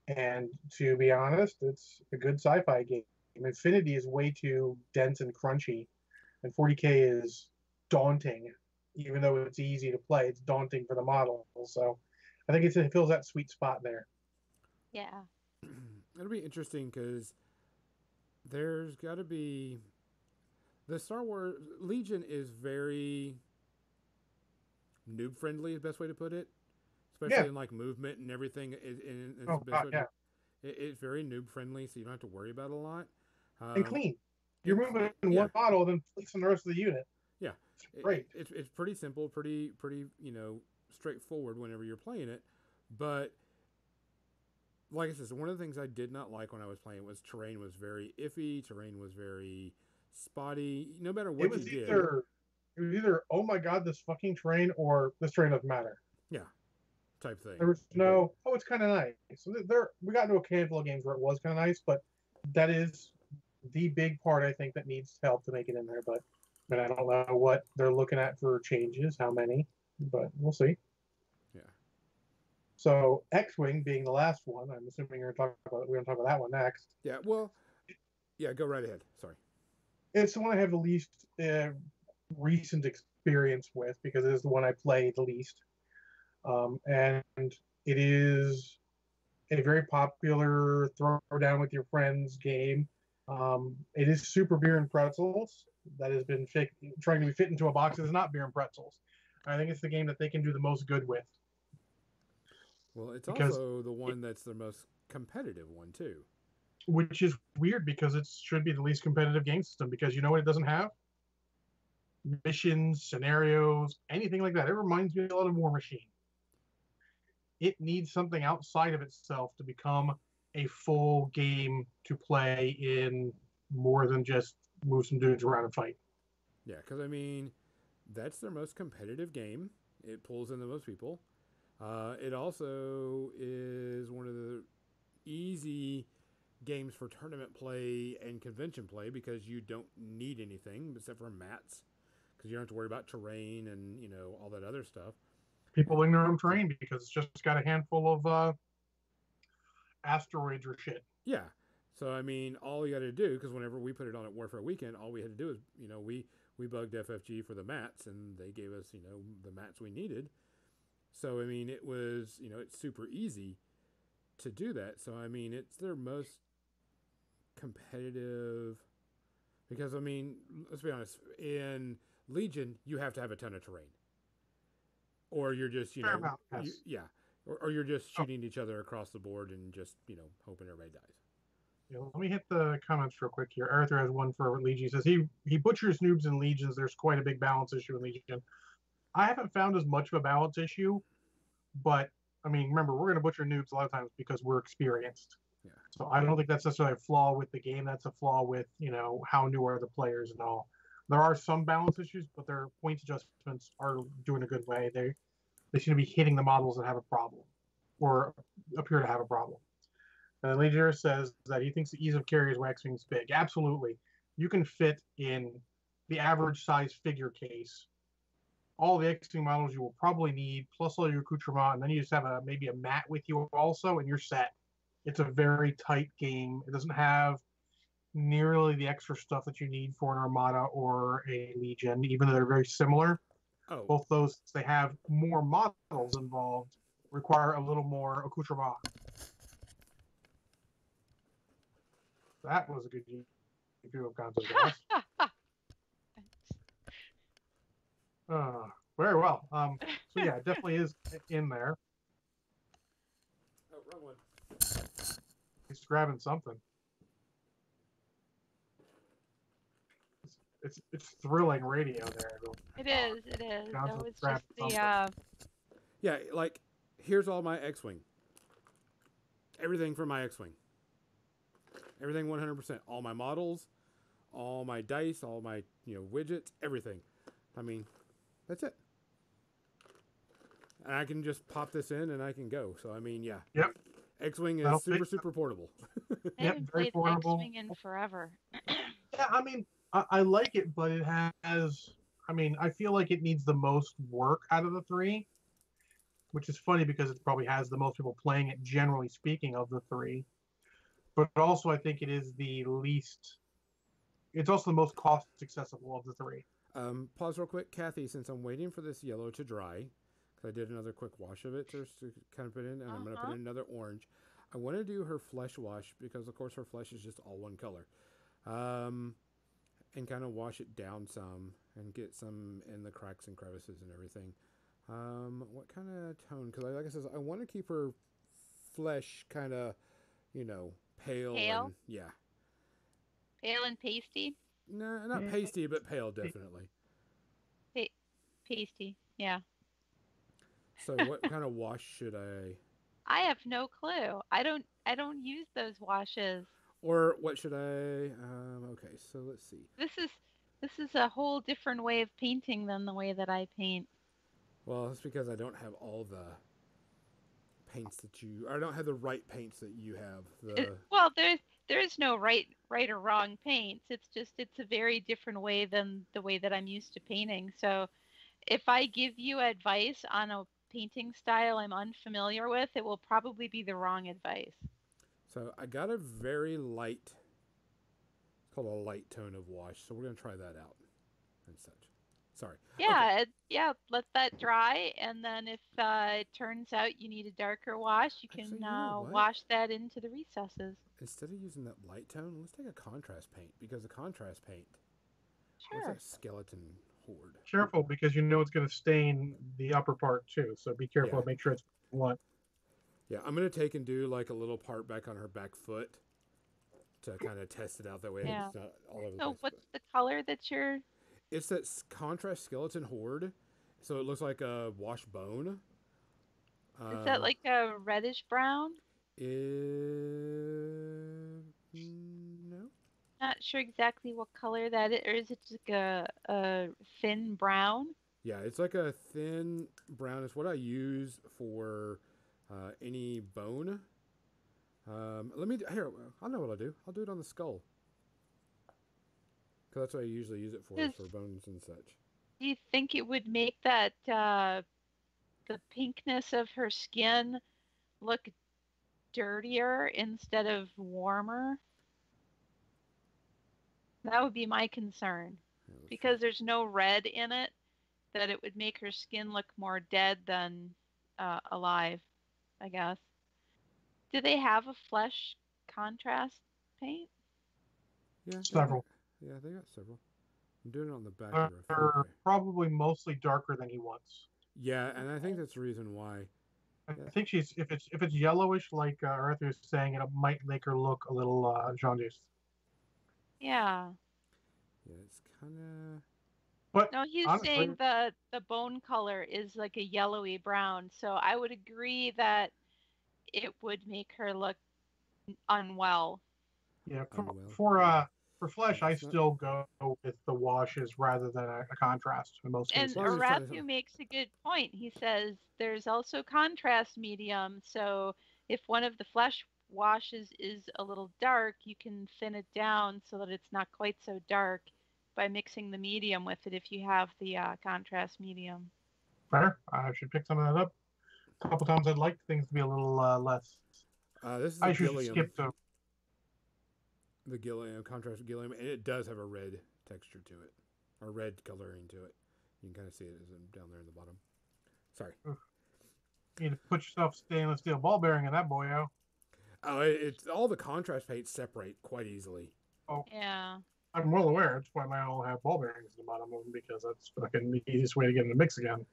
and to be honest, it's a good sci-fi game. Infinity is way too dense and crunchy, and 40K is daunting even though it's easy to play, it's daunting for the model. So I think it fills that sweet spot there. Yeah. It'll be interesting because there's got to be the Star Wars Legion is very noob friendly, is the best way to put it. Especially Yeah. in like movement and everything. It's Oh the best God, way yeah. to. It's very noob friendly, so you don't have to worry about it a lot. And Um, clean. You're and moving in yeah, one model, then placing the rest of the unit. yeah, It's great. it's pretty simple, pretty straightforward whenever you're playing it. But like I said, one of the things I did not like when I was playing was terrain was very iffy. Terrain was very spotty. No matter It what you was did, either oh my God, this fucking terrain, or this terrain doesn't matter. yeah, type thing. There was no, oh, it's kind of nice. So we got into a handful of games where it was kind of nice, but that is the big part I think that needs help to make it in there. But I don't know what they're looking at for changes, how many, but we'll see. Yeah. So X-wing being the last one, I'm assuming we're going to talk about that one next. Yeah. Well. Yeah. Go right ahead. Sorry. It's the one I have the least recent experience with because it is the one I play the least, and it is a very popular throw down with your friends game. It is super beer and pretzels that has been trying to be fit into a box that is not beer and pretzels. I think it's the game that they can do the most good with. Well, it's Because also the one that's the most competitive one too. which is weird because it should be the least competitive game system because you know what it doesn't have? Missions, scenarios, anything like that. It reminds me a lot of War Machine. It needs something outside of itself to become a full game to play in more than just move some dudes around and fight. Yeah, because I mean, that's their most competitive game. It pulls in the most people. It also is one of the easy games for tournament play and convention play because you don't need anything except for mats because you don't have to worry about terrain and all that other stuff. People wing their own terrain because it's just got a handful of asteroids or shit. Yeah. So I mean, all you got to do because whenever we put it on at Warfare Weekend, all we had to do is we bugged FFG for the mats and they gave us the mats we needed. So I mean, it was it's super easy to do that. So I mean, it's their most competitive because I mean, let's be honest, in Legion you have to have a ton of terrain, or you're just Fair amount, yes. yeah, or you're just shooting each other across the board and just hoping everybody dies. Yeah, let me hit the comments real quick here. Arthur has one for Legion. He says he butchers noobs and legions. There's quite a big balance issue in Legion. I haven't found as much of a balance issue, but I mean, remember, we're going to butcher noobs a lot of times because we're experienced. Yeah. So I don't think that's necessarily a flaw with the game. That's a flaw with how new are the players and all. There are some balance issues, but their points adjustments are doing a good way. They seem to be hitting the models that have a problem or appear to have a problem. And Legier says that he thinks the ease of carry is why X-Wing's big. Absolutely. You can fit in the average size figure case all the X-Wing models you will probably need, plus all your accoutrement, and then you just have maybe a mat with you also, and you're set. It's a very tight game. It doesn't have nearly the extra stuff that you need for an Armada or a Legion, even though they're very similar. Oh. Both those, they have more models involved, require a little more accoutrement. That was a good view of Gonzo Gas. Very well. So yeah, it definitely is in there. Oh, wrong one. He's grabbing something. It's thrilling radio there. It is. It is. Gonzo That was just grabbed the. Yeah, like here's all my X-wing. Everything from my X-wing. Everything 100%. All my models, all my dice, all my widgets, everything. I mean, that's it. And I can just pop this in and I can go. So I mean, yeah. Yep. X-wing is super portable. I haven't played X-Wing in forever. Yeah, I mean, I like it, but it has. I mean, I feel like it needs the most work out of the three, which is funny because it probably has the most people playing it, generally speaking, of the three. But also, I think it is the least. It's also the most cost accessible of the three. Pause real quick, Kathy. Since I'm waiting for this yellow to dry, because I did another quick wash of it to kind of put in, and I'm going to put in another orange. I want to do her flesh wash because, of course, her flesh is just all one color, and kind of wash it down some and get some in the cracks and crevices and everything. What kind of tone? Because, like I said, I want to keep her flesh kind of, pale Pale? and yeah. Pale and pasty? No, not pasty, but pale, definitely. Pa- pasty, yeah. So, what kind of wash should I? I have no clue. I don't use those washes. Or what should I? Okay, so let's see. This is a whole different way of painting than the way that I paint. Well, it's because I don't have all the paints that you. I don't have the right paints that you have. Well, there is no right or wrong paints. It's a very different way than the way that I'm used to painting. So if I give you advice on a painting style I'm unfamiliar with, it will probably be the wrong advice. So I got a very light. It's called a light tone of wash. So we're gonna try that out and such. Sorry. Yeah, yeah. Let that dry, and then if it turns out you need a darker wash, you can Actually, you know what? wash that into the recesses. Instead of using that light tone, let's take a contrast paint because the contrast paint. What's Sure. that skeleton horde? Careful because you know it's going to stain the upper part too. So be careful Yeah. and make sure it's one. Yeah, I'm gonna take and do like a little part back on her back foot to kind of test it out. That way Yeah. it's not all over the So place. what's the color that you're? It's that contrast skeleton horde, so it looks like a washed bone. Is that like a reddish brown? No? Not sure exactly what color that is, or is it just like a thin brown? Yeah, it's like a thin brown. It's what I use for any bone. Let me here. I know what I'll do. I'll do it on the skull because that's what I usually use it for bones and such. Do you think it would make that the pinkness of her skin look dirtier instead of warmer? That would be my concern. Yeah, Because there's no red in it, that it would make her skin look more dead than alive, I guess. Do they have a flesh contrast paint? yeah, Several. They got several. I'm doing it on the back They're of her foot. probably mostly darker than he wants. Yeah, and I think that's the reason why. I think she's if it's yellowish like Arthur was saying, it might make her look a little jaundiced. Yeah. Yeah, it's kind of. But No, he's honestly, saying the bone color is like a yellowy brown, so I would agree that it would make her look unwell. yeah, Unwell. for flesh, I still go with the washes rather than a contrast in most And cases. Arathu makes a good point. He says there's also contrast medium, so if one of the flesh washes is a little dark, you can thin it down so that it's not quite so dark by mixing the medium with it if you have the contrast medium. Fair. I should pick some of that up. A couple times I'd like things to be a little less. This is I the should Gilliam. skip to The Gilliam, contrast Gilliam, and it does have a red texture to it, or red coloring to it. You can kind of see it down there in the bottom. Sorry. You need to put yourself stainless steel ball bearing in that boyo. Oh, it's all the contrast paints separate quite easily. Oh, yeah. I'm well aware. That's why I all have ball bearings in the bottom of them because that's fucking the easiest way to get in the mix again.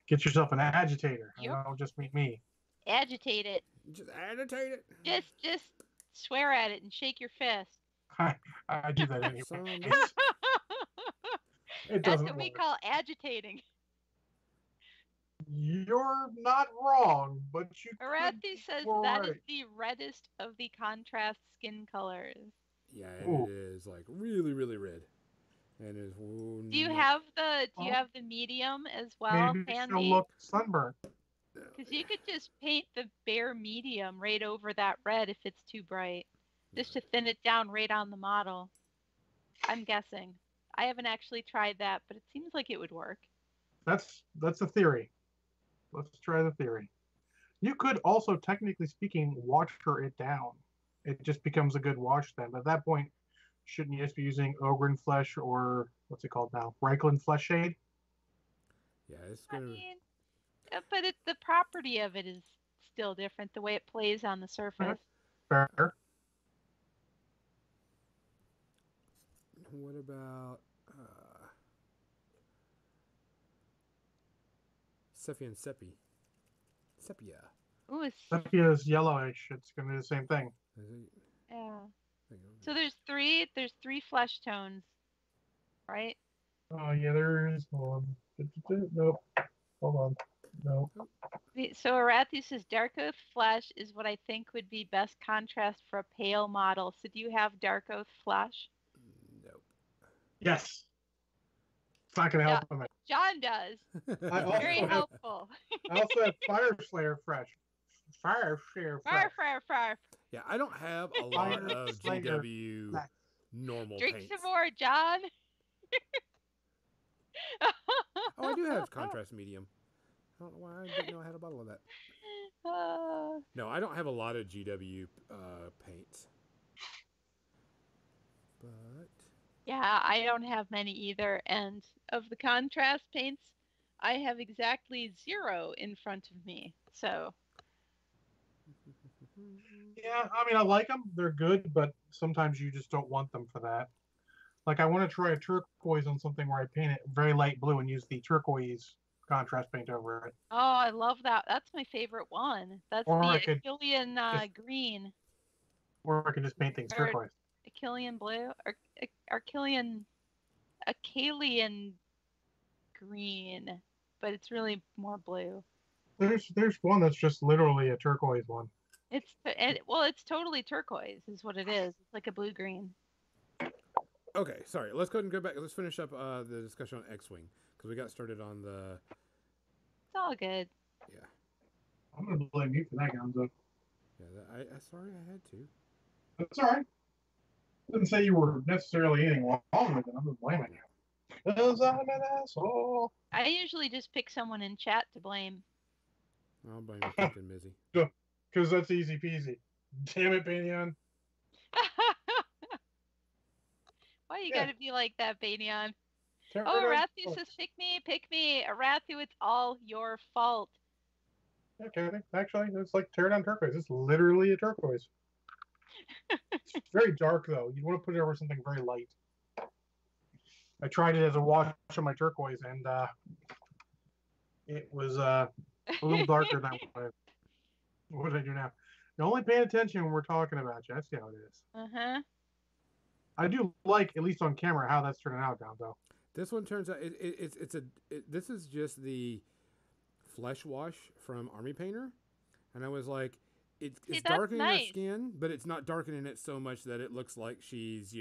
Get yourself an agitator. Yep. Don't just meet me. Agitate it. Just agitate it. Just swear at it and shake your fist. I do that anyway. That's what we call agitating. You're not wrong, but you. Arathu says that is the reddest of the contrast skin colors. Yeah, and it is like really, really red. And is. Do you have the medium as well? Maybe she'll look sunburned. Because you could just paint the bare medium right over that red if it's too bright, just to thin it down right on the model. I'm guessing. I haven't actually tried that, but it seems like it would work. That's a theory. Let's try the theory. You could also, technically speaking, water it down. It just becomes a good wash then. But at that point, shouldn't you just be using Ogren Flesh or what's it called now? Reichland Flesh Shade? Yeah, it's I gonna. mean, but the property of it is still different. The way it plays on the surface. Fair. What about Sepia and Sepi? Sepia. Ooh, Sepia's yellowish. It's going to do the same thing. Is it? yeah. Hang on. So there's three flesh tones, right? Oh, yeah, there is one. Nope. Hold on. No. So Arathis' dark oath flesh is what I think would be best contrast for a pale model. So do you have dark oath flesh? Nope. Yes. It's not going to help him. John does. I also Very have, helpful. I also have Fire Slayer Fresh. Fire Slayer Fresh. Fire. Yeah, I don't have a lot of GW normal Drink paints. some more, John. Oh, I do have contrast medium. I don't know why I didn't know I had a bottle of that. No, I don't have a lot of GW paints. But yeah, I don't have many either. And of the contrast paints, I have exactly 0 in front of me. So. Yeah, I mean, I like them. They're good, but sometimes you just don't want them for that. Like, I want to try a turquoise on something where I paint it very light blue and use the turquoise contrast paint over it. Oh, I love that. That's my favorite one. That's Or I the could Achillean just- green. Or I can just paint things Or- turquoise. Achillean blue? Or Achillean green. But it's really more blue. There's one that's just literally a turquoise one. It's totally turquoise is what it is. It's like a blue green. okay, sorry. Let's go ahead and go back. Let's finish up the discussion on X-wing because we got started on the. It's all good. Yeah. I'm gonna blame you for that, Gonzo. Yeah. I sorry I had to. That's all right. Didn't say you were necessarily anything wrong with it. I'm just blaming you. Because I'm an asshole. I usually just pick someone in chat to blame. I'll blame you, Captain Mizzy. Because that's easy peasy. Damn it, Banyan. Why you Yeah. gotta be like that, Banyan? Turn Oh, it on. Arathu says, pick me. Arathu, it's all your fault. Okay, actually, it's like tear down turquoise. It's literally a turquoise. It's very dark, though. You want to put it over something very light. I tried it as a wash on my turquoise, and it was a little darker than what did I do now? You're only paying attention when we're talking about you. I see how it is. Uh-huh. I do like, at least on camera, how that's turning out, Gonzo. This one turns out this is just the flesh wash from Army Painter, and I was like, it's darkening her skin, but it's not darkening it so much that it looks like she's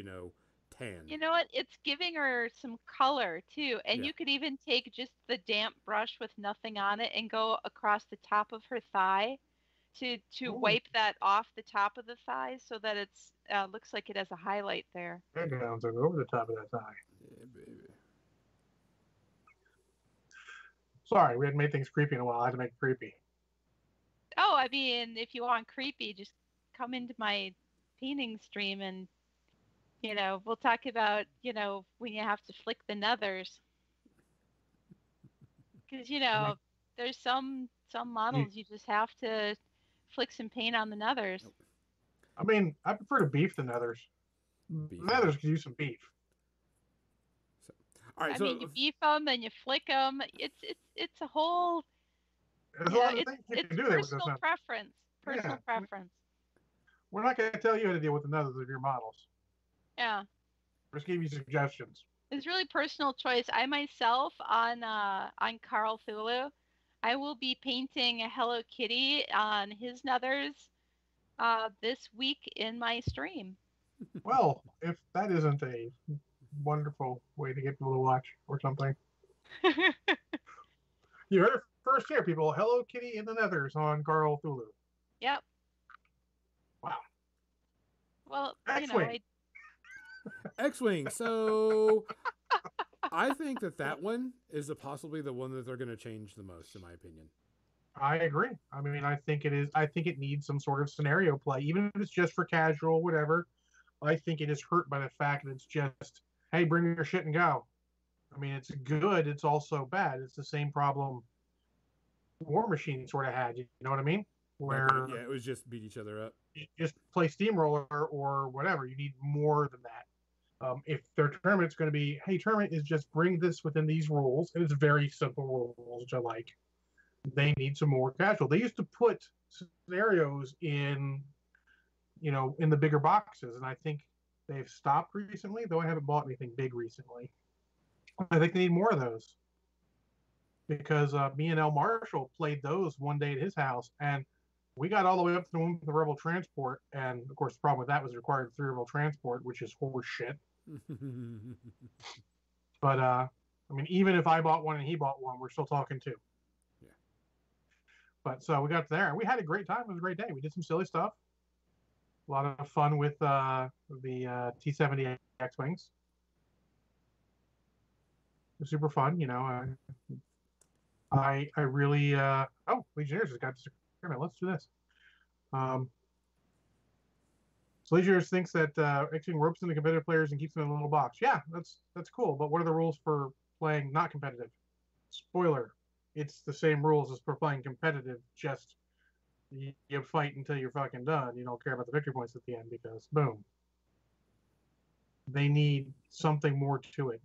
tan. You know what? It's giving her some color too, and Yeah. you could even take just the damp brush with nothing on it and go across the top of her thigh to Ooh. wipe that off the top of the thigh so that it's looks like it has a highlight there. There Gonzo, go over the top of that thigh. Yeah, baby. Sorry, we hadn't made things creepy in a while. I had to make it creepy. Oh, I mean, if you want creepy, just come into my painting stream and, we'll talk about, when you have to flick the nethers. Because, there's some models you just have to flick some paint on the nethers. I mean, I prefer to beef the nethers. Nethers could use some beef. All right, I mean, you beef them and you flick them. It's a whole. There's a lot of things you can do there with this. Personal preference. Personal preference. We're not going to tell you how to deal with the nethers of your models. Yeah. We're just give you suggestions. It's really personal choice. I myself on Carl Thulu, I will be painting a Hello Kitty on his nethers this week in my stream. Well, if that isn't a wonderful way to get people to watch or something. You heard it first here, people. Hello Kitty in the nethers on Carl Thulu. Yep. Wow. Well, X-Wing. X-Wing. So I think that one is possibly the one that they're going to change the most, in my opinion. I agree. I mean, I think it is. I think it needs some sort of scenario play, even if it's just for casual, whatever. I think it is hurt by the fact that it's just, hey, bring your shit and go. I mean, it's good. It's also bad. It's the same problem War Machine sort of had. You know what I mean? Okay, Where yeah, it was just beat each other up. you just play Steamroller or whatever. You need more than that. If their tournament's going to be, hey, tournament is just bring this within these rules, and it's very simple rules, which I like. They need some more casual. They used to put scenarios in the bigger boxes, and I think they've stopped recently, though I haven't bought anything big recently. I think they need more of those because me and El Marshall played those one day at his house, and we got all the way up to the one with the Rebel Transport, and of course the problem with that was it required 3 Rebel Transport, which is horse shit. But I mean, even if I bought one and he bought one, we're still talking 2. Yeah. But so we got there and we had a great time. It was a great day. We did some silly stuff. A lot of fun with the T-70 X-Wings. It was super fun, you know. I really Legionnaires has got this experiment. Let's do this. So Legionnaires thinks that X-Wing ropes in the competitive players and keeps them in a little box. Yeah, that's cool. But what are the rules for playing not competitive? Spoiler: it's the same rules as for playing competitive. Just you fight until you're fucking done. You don't care about the victory points at the end because boom. They need something more to it.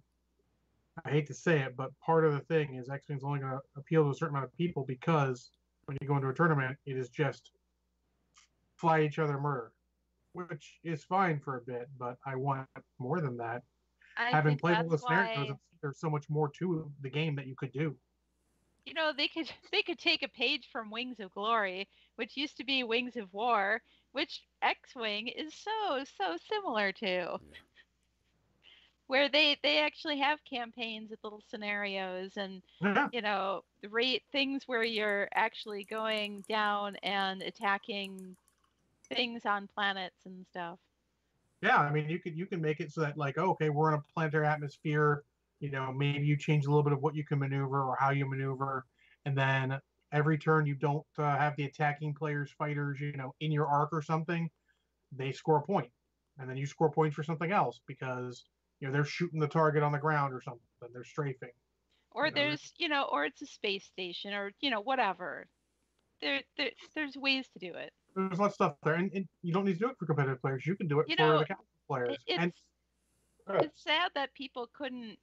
I hate to say it, but part of the thing is X-Wing's only going to appeal to a certain amount of people because when you go into a tournament, it is just fly each other murder, which is fine for a bit, but I want more than that. Having played all the scenarios, there's so much more to the game that you could do. You know, they could take a page from Wings of Glory, which used to be Wings of War, which X-Wing is so similar to. Yeah. Where they actually have campaigns with little scenarios and you know, rate things where you're actually going down and attacking things on planets and stuff. Yeah, I mean, you can make it so that like, okay, we're in a planetary atmosphere. You know, maybe you change a little bit of what you can maneuver or how you maneuver, and then every turn you don't have the attacking players, fighters, you know, in your arc or something, they score a point, and then you score points for something else because you know they're shooting the target on the ground or something, they're strafing. Or there's or it's a space station or whatever. There's ways to do it. There's lots of stuff there, and you don't need to do it for competitive players. You can do it for the casual players. It's sad that people couldn't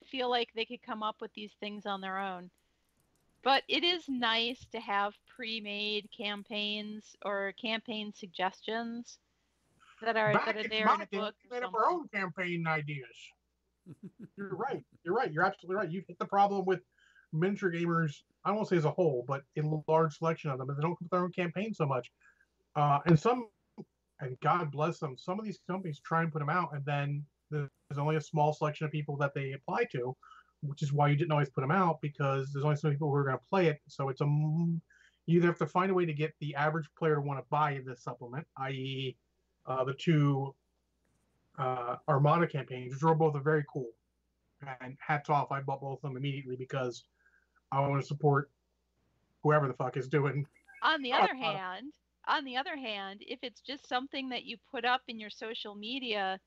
feel like they could come up with these things on their own. But it is nice to have pre-made campaigns or campaign suggestions that are there in a book. We made up our own campaign ideas. You're right. You're absolutely right. You've hit the problem with miniature gamers. I won't say as a whole, but a large selection of them, and they don't come with their own campaign so much. And God bless them, some of these companies try and put them out, and then there's only a small selection of people that they apply to, which is why you didn't always put them out because there's only so many people who are going to play it. So it's you either have to find a way to get the average player to want to buy this supplement, i.e., the 2 Armada campaigns, which are both very cool. And hats off, I bought both of them immediately because I want to support whoever the fuck is doing. On the other hand, if it's just something that you put up in your social media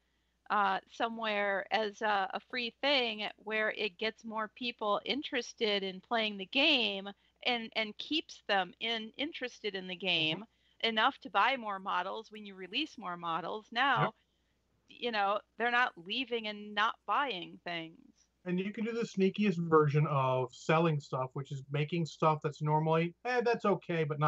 somewhere as a free thing where it gets more people interested in playing the game and keeps them interested in the game enough to buy more models when you release more models, now, they're not leaving and not buying things. And you can do the sneakiest version of selling stuff, which is making stuff that's normally, that's okay, but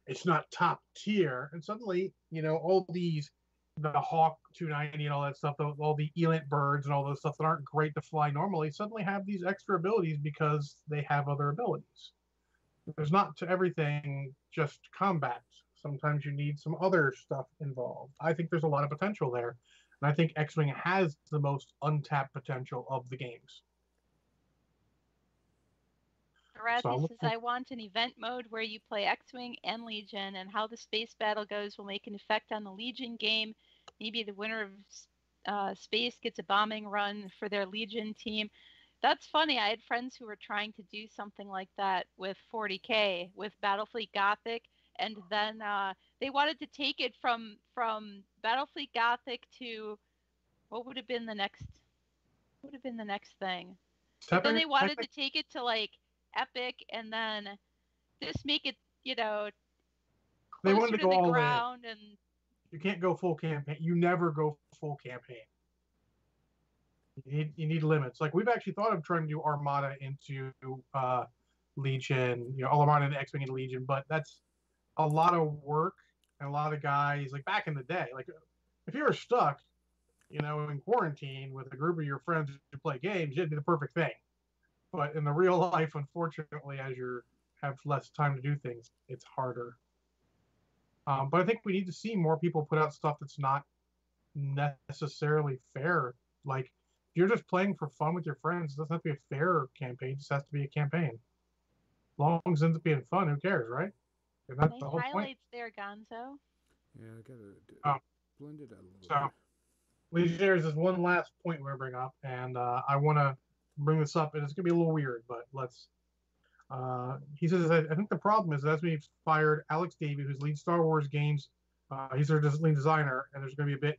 it's not top tier. And suddenly, all these, the Hawk 290 and all that stuff, all the Elant birds and all those stuff that aren't great to fly normally, suddenly have these extra abilities because they have other abilities. There's not to everything just combat. Sometimes you need some other stuff involved. I think there's a lot of potential there. And I think X-Wing has the most untapped potential of the games. Rathi says, I want an event mode where you play X-Wing and Legion, and how the space battle goes will make an effect on the Legion game. Maybe the winner of space gets a bombing run for their Legion team. That's funny. I had friends who were trying to do something like that with 40K, with Battlefleet Gothic, and then they wanted to take it from Battlefleet Gothic to what would have been the next thing. But then they wanted to take it to like Epic, and then just make it, They wanted closer to to go the all ground. in. And You can't go full campaign. You never go full campaign. You need limits. Like we've actually thought of trying to do Armada into Legion, Armada into X-Wing into Legion, but that's a lot of work and a lot of guys. Like back in the day, like if you were stuck, in quarantine with a group of your friends who play games, it'd be the perfect thing. But in the real life, unfortunately, as you have less time to do things, it's harder. But I think we need to see more people put out stuff that's not necessarily fair. Like if you're just playing for fun with your friends, it doesn't have to be a fair campaign. It just has to be a campaign. As long as it ends up being fun, who cares, right? And that's the whole highlights point. There, Gonzo. Yeah, I gotta blend it out a little bit. Legionnaires is one last point we're going to bring up, and I want to bring this up, and it's going to be a little weird, but let's. He says, I think the problem is as we've fired Alex Davey, who's lead Star Wars games. He's their lead designer, and there's going to be a bit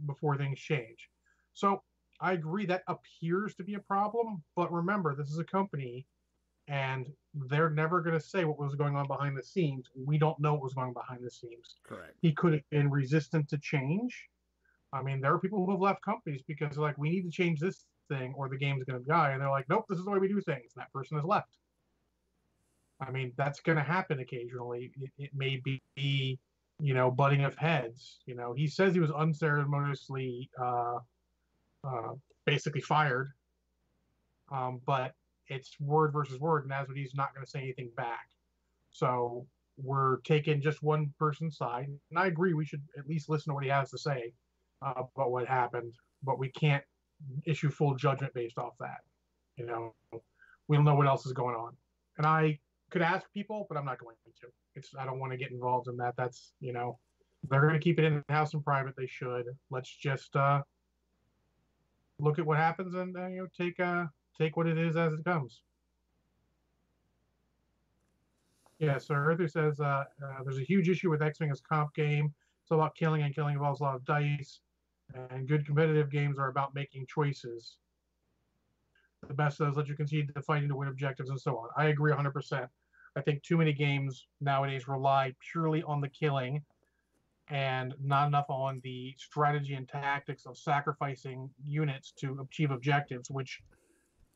before things change. So I agree that appears to be a problem, but remember, this is a company, and they're never going to say what was going on behind the scenes. We don't know what was going on behind the scenes. Correct. He could have been resistant to change. I mean, there are people who have left companies because they're like, we need to change this thing or the game's going to die. And they're like, nope, this is the way we do things. And that person has left. I mean, that's going to happen occasionally. It may be, butting of heads. He says he was unceremoniously basically fired. But it's word versus word, and Nasruddin's not going to say anything back. So we're taking just one person's side. And I agree we should at least listen to what he has to say about what happened, but we can't issue full judgment based off that. We don't know what else is going on. And I could ask people, but I'm not going to. I don't want to get involved in that. That's, they're going to keep it in house and private. They should. Let's just look at what happens and take what it is as it comes. Yeah, so Arthur says there's a huge issue with X-Wing as comp game. It's all about killing, and killing involves a lot of dice. And good competitive games are about making choices. The best of those let you concede to fighting to win objectives and so on. I agree 100%. I think too many games nowadays rely purely on the killing and not enough on the strategy and tactics of sacrificing units to achieve objectives, which,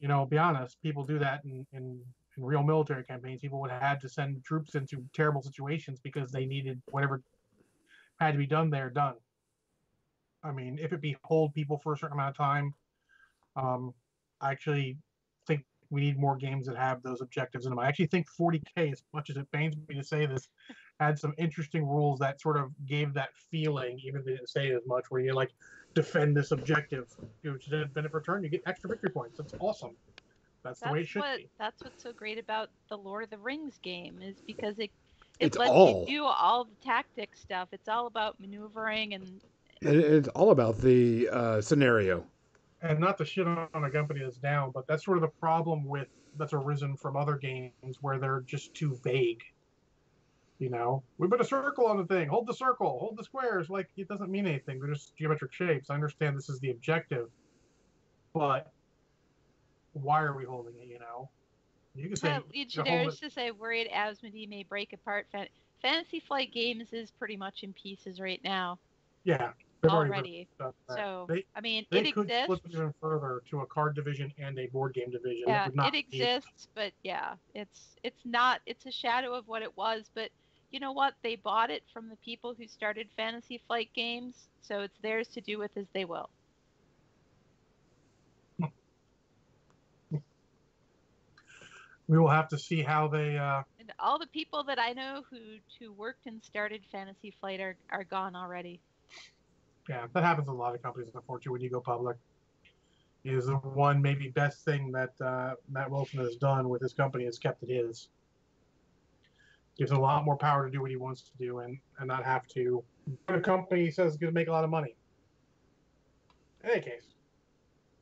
be honest, people do that in real military campaigns. People would have had to send troops into terrible situations because they needed whatever had to be done there done. I mean, if it be hold people for a certain amount of time, I actually think we need more games that have those objectives in them. I actually think 40K, as much as it pains me to say this, had some interesting rules that sort of gave that feeling, even if they didn't say it as much, where you like defend this objective, which is a benefit return, you get extra victory points. That's awesome. That's the way it should be. That's what's so great about the Lord of the Rings game, is because it lets you do all the tactic stuff. It's all about maneuvering, and it's all about the scenario. And not to shit on a company that's down, but that's sort of the problem that's arisen from other games where they're just too vague. We put a circle on the thing. Hold the circle. Hold the squares. Like, it doesn't mean anything. They're just geometric shapes. I understand this is the objective, but why are we holding it? You can say Legionnaires to say worried Asmodee may break apart. Fantasy Flight Games is pretty much in pieces right now. Yeah. Already. So I mean, it exists. They could split even further to a card division and a board game division. Yeah, it exists, but yeah, it's not. It's a shadow of what it was. But you know what? They bought it from the people who started Fantasy Flight Games, so it's theirs to do with as they will. We will have to see how they. And all the people that I know who worked and started Fantasy Flight are gone already. Yeah, that happens in a lot of companies, unfortunately, when you go public. It is the one maybe best thing that Matt Wilson has done with his company is kept it his. Gives him a lot more power to do what he wants to do and not have to. The company says is going to make a lot of money. In any case,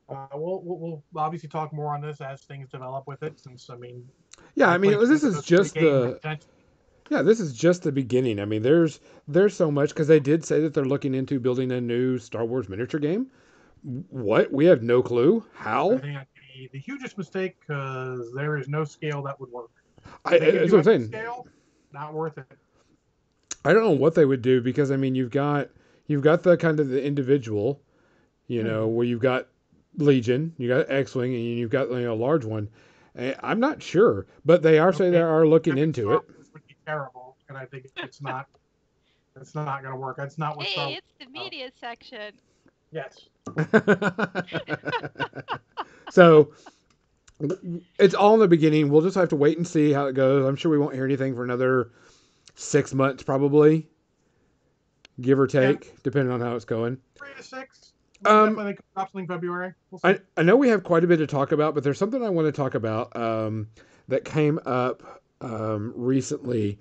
we'll obviously talk more on this as things develop with it. Since this is just the Yeah, this is just the beginning. I mean, there's so much because they did say that they're looking into building a new Star Wars miniature game. What? We have no clue. I How? think that'd be the hugest mistake because there is no scale that would work. I, They could that's do what I'm any saying. scale, not worth it. I don't know what they would do because I mean, you've got the kind of the individual, Hmm. where you've got Legion, you got X-wing, and you've got a large one. I'm not sure, but they are saying they Okay, are looking epic into Star it. Wars would be terrible, and I think it's not. It's not going to work. That's not what Star Hey, Wars it's the is about. media section. Yes. So it's all in the beginning. We'll just have to wait and see how it goes. I'm sure we won't hear anything for another 6 months, probably, give or Yeah, take, depending on how it's going. 3 to 6. We Um, definitely think drop something February. We'll I, see. I know we have quite a bit to talk about, but there's something I want to talk about that came up recently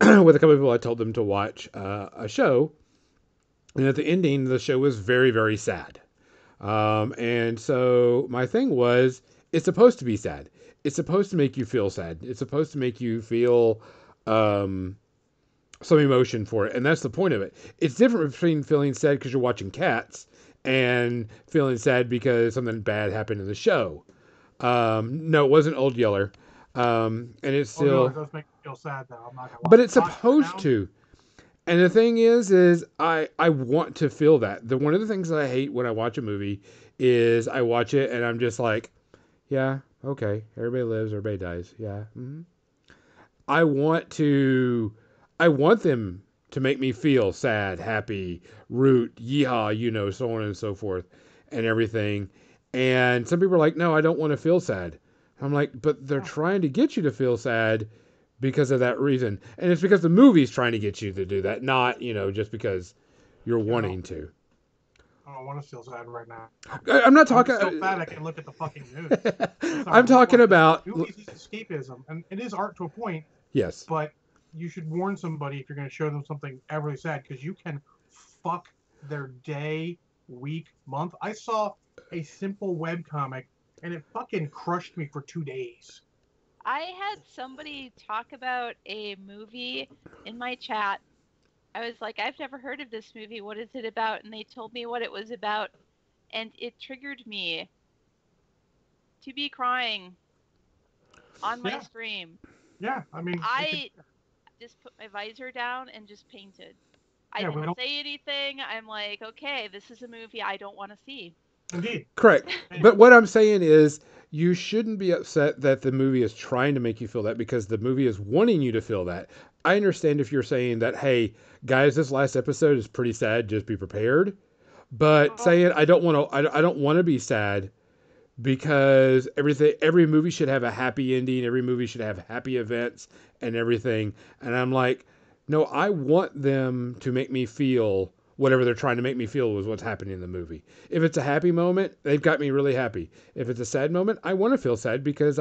with a couple of people. I told them to watch a show, and at the ending, the show was very, very sad. And so my thing was, it's supposed to be sad. It's supposed to make you feel sad. It's supposed to make you feel um, some emotion for it, and that's the point of it. It's different between feeling sad because you're watching Cats and feeling sad because something bad happened in the show. No, it wasn't Old Yeller, and it's Old Yeller still, does make me feel sad, though. I'm not going to but lie. it's Todd supposed Brown. to. And the thing is I want to feel that. The one of the things that I hate when I watch a movie is I watch it and I'm just like, yeah, okay, everybody lives, everybody dies, yeah. I want to, I want them to make me feel sad, happy, root, yeehaw, so on and so forth, and everything. And some people are like, no, I don't want to feel sad. I'm like, but they're Oh, trying to get you to feel sad because of that reason. And it's because the movie's trying to get you to do that, not, just because you're you know, wanting to. I don't want to feel sad right now. I'm not I'm talking. so sad I can look at the fucking news. That's how I'm talking like this. about. Movies is escapism, and it is art to a point, Yes. but you should warn somebody if you're going to show them something everly sad because you can fuck their day, week, month. I saw a simple web comic and it fucking crushed me for 2 days. I had somebody talk about a movie in my chat. I was like, I've never heard of this movie. What is it about? And they told me what it was about, and it triggered me to be crying on my Yeah, stream. yeah. I mean, it could. I just put my visor down and just painted. I Yeah, we didn't don't. say anything. I'm like, okay, this is a movie I don't want to see. Indeed. Correct. And But what I'm saying is, you shouldn't be upset that the movie is trying to make you feel that because the movie is wanting you to feel that. I understand if you're saying that, hey, guys, this last episode is pretty sad. Just be prepared. But well, saying I don't want to be sad because every movie should have a happy ending, every movie should have happy events and everything. And I'm like, no, I want them to make me feel whatever they're trying to make me feel was what's happening in the movie. If it's a happy moment, they've got me really happy. If it's a sad moment, I want to feel sad because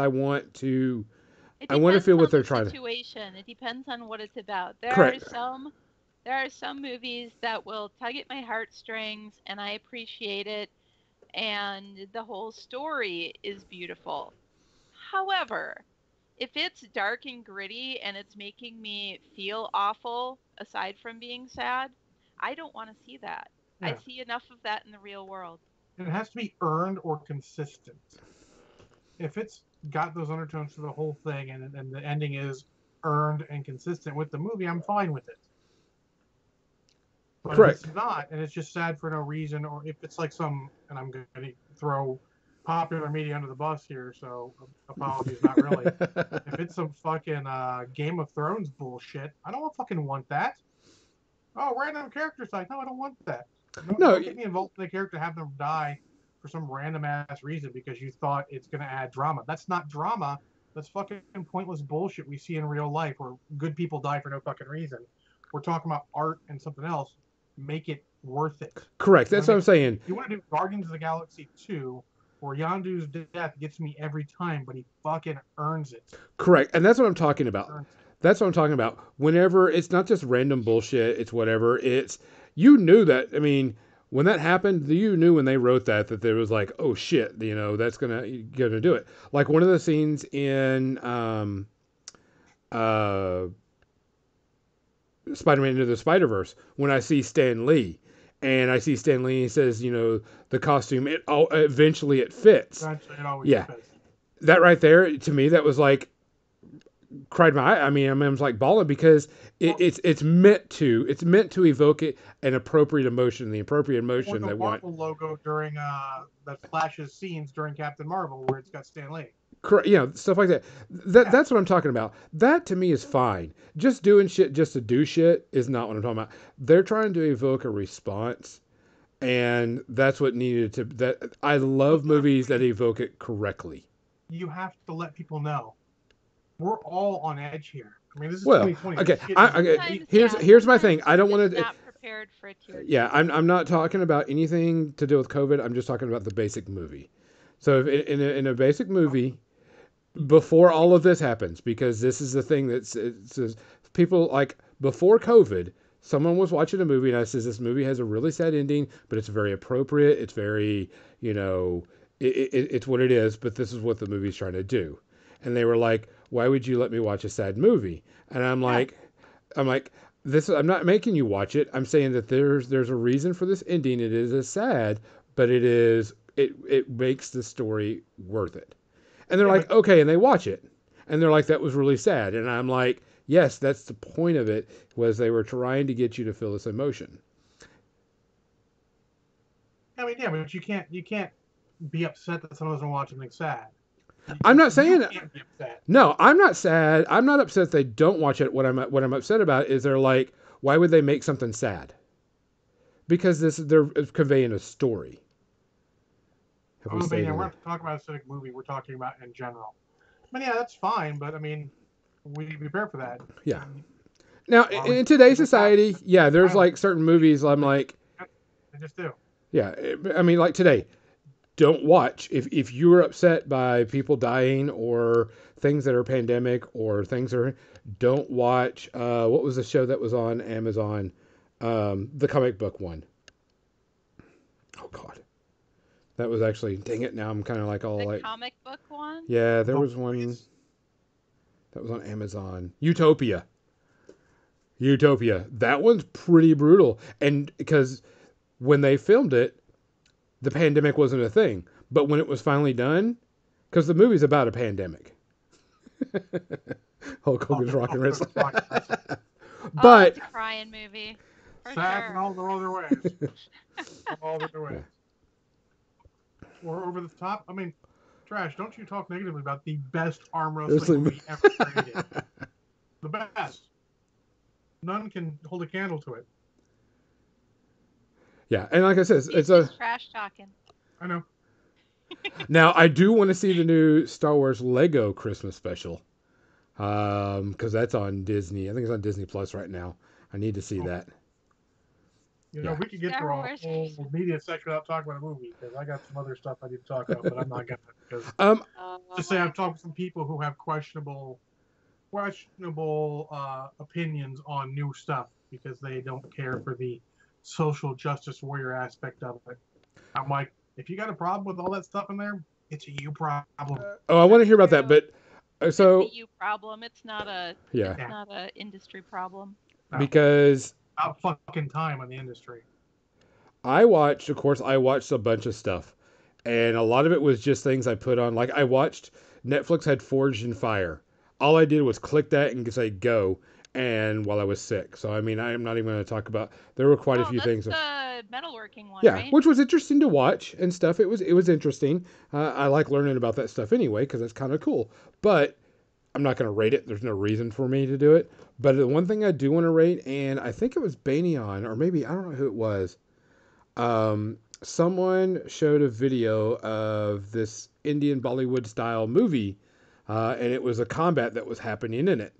It I want to depends feel what on they're the trying to. situation. It depends on what it's about. Correct. There are some movies that will tug at my heartstrings and I appreciate it and the whole story is beautiful. However, if it's dark and gritty and it's making me feel awful aside from being sad, I don't want to see that. I yeah, see enough of that in the real world. it has to be earned or consistent. If it's got those undertones to the whole thing and the ending is earned and consistent with the movie, I'm fine with it. But if it's Correct. not, and it's just sad for no reason, or if it's like some, and I'm going to throw popular media under the bus here, so apologies, not really. If it's some fucking Game of Thrones bullshit, I don't fucking want that. Oh, random character side. No, I don't want that. No, Don't get me involved in the character, have them die for some random ass reason because you thought it's going to add drama. That's not drama. That's fucking pointless bullshit we see in real life where good people die for no fucking reason. We're talking about art and something else. Make it worth it. correct. You That's want to what I'm make saying. you want to do Guardians of the Galaxy 2 where Yondu's death gets me every time, but he fucking earns it. Correct. And that's what I'm talking about. Earns That's what I'm talking about. Whenever it's not just random bullshit, it's whatever. It's you knew that. I mean, when that happened, you knew when they wrote that there was like, oh shit, that's gonna do it. Like one of the scenes in uh Spider-Man Into the Spider-Verse, when I see Stan Lee, and I see Stan Lee, he says, the costume, eventually it fits. Eventually, it always Yeah, fits. that right there, to me, that was like, cried my eye. I mean, I was like bawling because it's meant to evoke an appropriate emotion, the appropriate Or emotion the they want. Marvel logo during that Flash's scenes during Captain Marvel, where it's got Stan Lee. Stuff like that. Yeah. That's what I'm talking about. That to me is fine. Just doing shit just to do shit is not what I'm talking about. They're trying to evoke a response, and that's what needed to. That I love movies that evoke it correctly. You have to let people know we're all on edge here. I mean, this is Well, 2020. okay. This shit is Sometimes, Here's my thing. sometimes I don't we're want just to. not prepared for a tier Yeah, two. I'm not talking about anything to do with COVID. I'm just talking about the basic movie. So if in a basic movie, before all of this happens, because this is the thing that says people like before COVID, someone was watching a movie and I says this movie has a really sad ending, but it's very appropriate. It's very, it's what it is. But this is what the movie's trying to do, and they were like, "Why would you let me watch a sad movie?" And Yeah. I'm like, this. I'm not making you watch it. I'm saying that there's a reason for this ending. It is a sad, but it makes the story worth it. And they're Yeah, like, but okay, and they watch it, and they're like, that was really sad. And I'm like, yes, that's the point of it. Was they were trying to get you to feel this emotion. I mean, yeah, but you can't be upset that someone doesn't watch something sad. I'm not You saying can't be upset. no. I'm not sad. I'm not upset they don't watch it. What I'm upset about is they're like, why would they make something sad? Because they're conveying a story. Have we I mean, stayed yeah, in we're there? not talking about a specific movie. We're talking about in general. I mean, yeah, that's fine, but I mean, we need to be prepared for that. Yeah. Now, Why would in you today's do that? society, yeah, there's Violent. like certain movies I'm like, They just do. yeah, I mean, like today, don't watch if you were upset by people dying or things that are pandemic or things are don't watch what was the show that was on Amazon, the comic book one. Oh god, that was actually, dang it, now I'm kind of like all The like, comic book one? yeah, there The was one voice. that was on Amazon, Utopia. That one's pretty brutal, and because when they filmed it, the pandemic wasn't a thing, but when it was finally done, because the movie's about a pandemic. Hulk Hogan's rock and wrestling. Oh, But it's a crying movie. For Sad in sure. all the other ways. All the other ways. Or over the top. I mean, Trash, don't you talk negatively about the best arm wrestling movie ever created. The best. None can hold a candle to it. yeah, and like I said, He's it's just trash talking. I know. now I do want to see the new Star Wars Lego Christmas special, because that's on Disney. I think it's on Disney Plus right now. I need to see that. You know, Yeah. we could get Star through a Wars. whole media section without talking about a movie because I got some other stuff I need to talk about, but I'm not gonna because Um, just say I've talked to some people who have questionable opinions on new stuff because they don't care for the social justice warrior aspect of it. I'm like, if you got a problem with all that stuff in there, it's a you problem. oh, I want to That's hear about that, true. but It's so a you problem. It's not a yeah, it's not a industry problem. No, because about fucking time on the industry. of course, I watched a bunch of stuff, and a lot of it was just things I put on. Like I watched Netflix had Forged in Fire. All I did was click that and say go, and while I was sick. So I mean, I am not even going to talk about. There were quite a Oh, few that's things. the metalworking one, Yeah, right? which was interesting to watch and stuff. It was interesting. I like learning about that stuff anyway because it's kind of cool. But I'm not going to rate it. There's no reason for me to do it. But the one thing I do want to rate, and I think it was Banyan, or maybe I don't know who it was. Someone showed a video of this Indian Bollywood style movie, and it was a combat that was happening in it.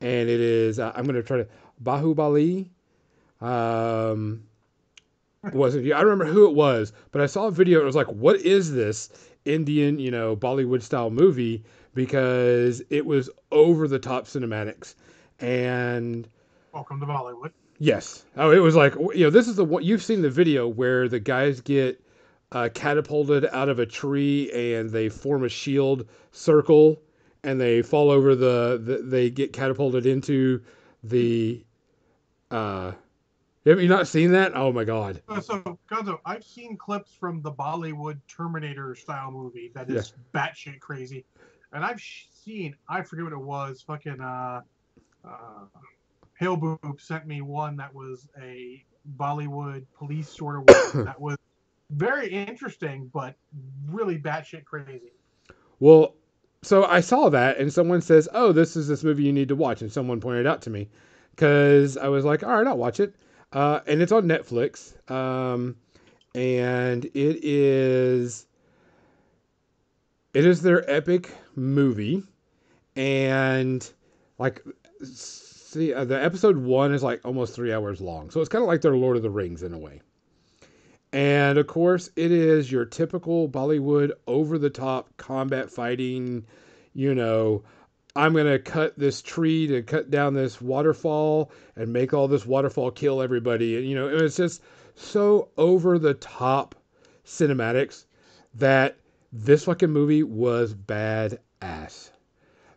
And it is, I'm going to try to, Bahubali. Um, wasn't I don't remember who it was, but I saw a video and it was like, what is this Indian, Bollywood style movie? Because it was over the top cinematics. And Welcome to Bollywood. yes. Oh, it was like, this is the one you've seen the video where the guys get catapulted out of a tree and they form a shield circle and they fall over they get catapulted into the Uh, have you not seen that? Oh my god. So, Gonzo, I've seen clips from the Bollywood Terminator style movie that Yeah. is batshit crazy, and I've seen, I forget what it was, fucking uh Hale Boop sent me one that was a Bollywood police sort of one that was very interesting, but really batshit crazy. Well, so I saw that, and someone says, "Oh, this is this movie you need to watch," and someone pointed it out to me because I was like, "All right, I'll watch it." And it's on Netflix, and it is their epic movie, and like, see, the episode one is like almost 3 hours long, so it's kind of like their Lord of the Rings in a way. And of course, it is your typical Bollywood over the top combat fighting. You know, I'm going to cut this tree to cut down this waterfall and make all this waterfall kill everybody. And, it's just so over the top cinematics that this fucking movie was badass.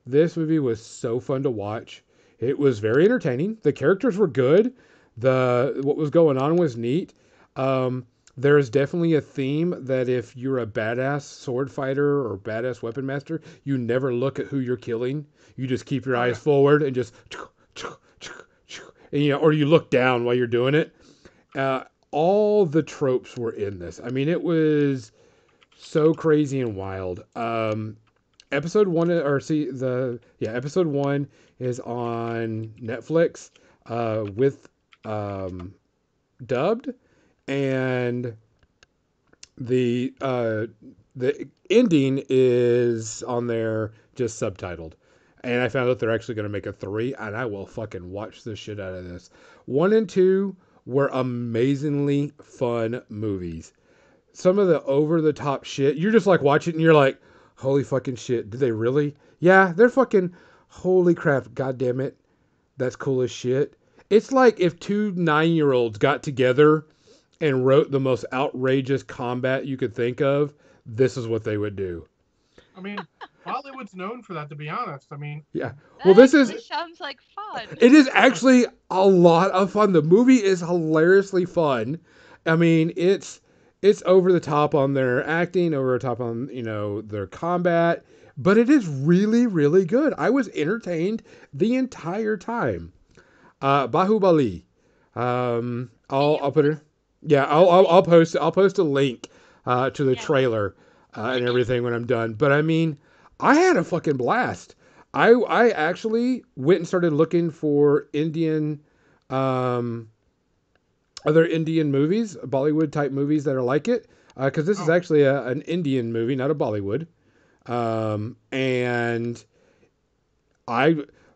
This movie was so fun to watch. It was very entertaining. The characters were good. What was going on was neat. Um, there's definitely a theme that if you're a badass sword fighter or badass weapon master, you never look at who you're killing. You just keep your Oh eyes yeah. forward and just, and, or you look down while you're doing it. Uh, all the tropes were in this. I mean, it was so crazy and wild. Episode one, or see the yeah, episode one is on Netflix, with um, dubbed, and the ending is on there just subtitled. And I found out they're actually going to make a three, and I will fucking watch the shit out of this. One and two were amazingly fun movies. Some of the over the top shit, you're just like watching and you're like, holy fucking shit, did they really? Yeah, they're fucking, holy crap, god damn it, that's cool as shit. It's like if two 9-year olds got together and wrote the most outrageous combat you could think of, this is what they would do. I mean, Bollywood's known for that, to be honest. I mean, Yeah. Well, That this is, actually sounds like fun. it is actually a lot of fun. The movie is hilariously fun. I mean, it's over the top on their acting, over the top on, their combat, but it is really, really good. I was entertained the entire time. Bahubali. Can I'll you I'll put post it. Yeah, the link? I'll post a link to the Yeah. trailer and everything when I'm done. But I mean, I had a fucking blast. I actually went and started looking for um, other Indian movies, Bollywood type movies that are like it, because this is oh, actually an Indian movie, not a Bollywood. And I,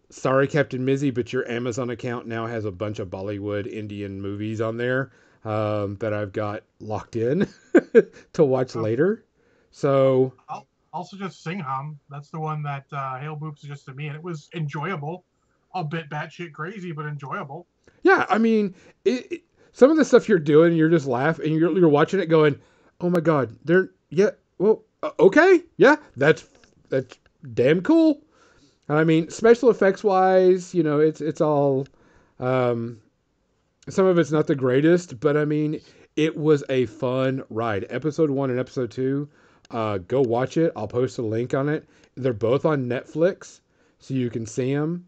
sorry, Captain Mizzy, but your Amazon account now has a bunch of Bollywood Indian movies on there that I've got locked in to watch oh. later. So I'll also just Singham. That's the one that Hale Boop suggested to me, and it was enjoyable. A bit batshit crazy, but enjoyable. yeah, I mean, some of the stuff you're doing, you're just laughing, and you're watching it going, "Oh my god, they're yeah, well, okay, yeah, that's damn cool." And I mean, special effects wise, it's all. Um, some of it's not the greatest, but I mean, it was a fun ride. Episode one and episode two, go watch it. I'll post a link on it. They're both on Netflix, so you can see them.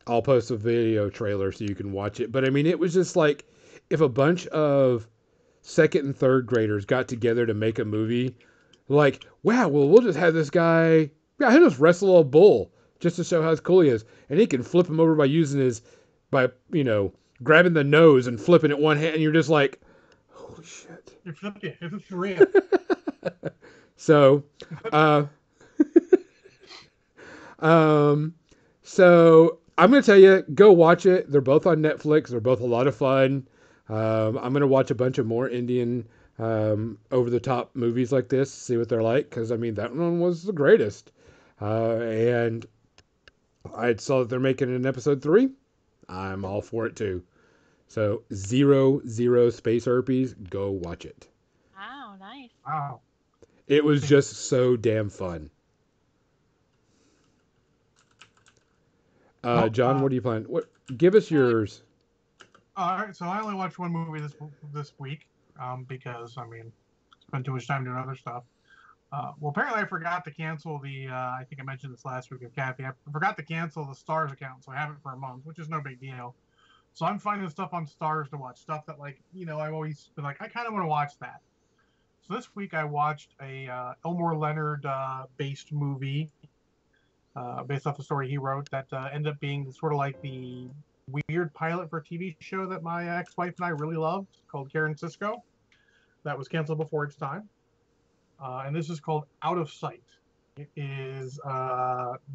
I'll post a video trailer so you can watch it. But I mean, it was just like if a bunch of second and third graders got together to make a movie. Like, wow, well, we'll just have this guy. Yeah, he'll just wrestle a bull just to show how cool he is, and he can flip him over by using by grabbing the nose and flipping it one hand, and you're just like, holy shit. You flipped it. This is for real. So, uh, um, so I'm gonna tell you, go watch it. They're both on Netflix. They're both a lot of fun. I'm gonna watch a bunch of more Indian over the top movies like this, see what they're like, because I mean that one was the greatest. And I saw that they're making an episode 3. I'm all for it too. So 00 Space Herpes, go watch it. Wow, nice. Wow. It was just so damn fun. John, what do you plan? What? Give us yours. All right, so I only watched one movie this week because I mean, spent too much time doing other stuff. Well, apparently I forgot to cancel the. I think I mentioned this last week with Kathy. I forgot to cancel the Stars account, so I have it for a month, which is no big deal. So I'm finding stuff on Stars to watch, stuff that I've always been like I kind of want to watch that. So this week I watched a Elmore Leonard based movie based off the story he wrote that ended up being sort of like the weird pilot for a TV show that my ex-wife and I really loved called Karen Cisco. That was canceled before its time. And this is called Out of Sight. It is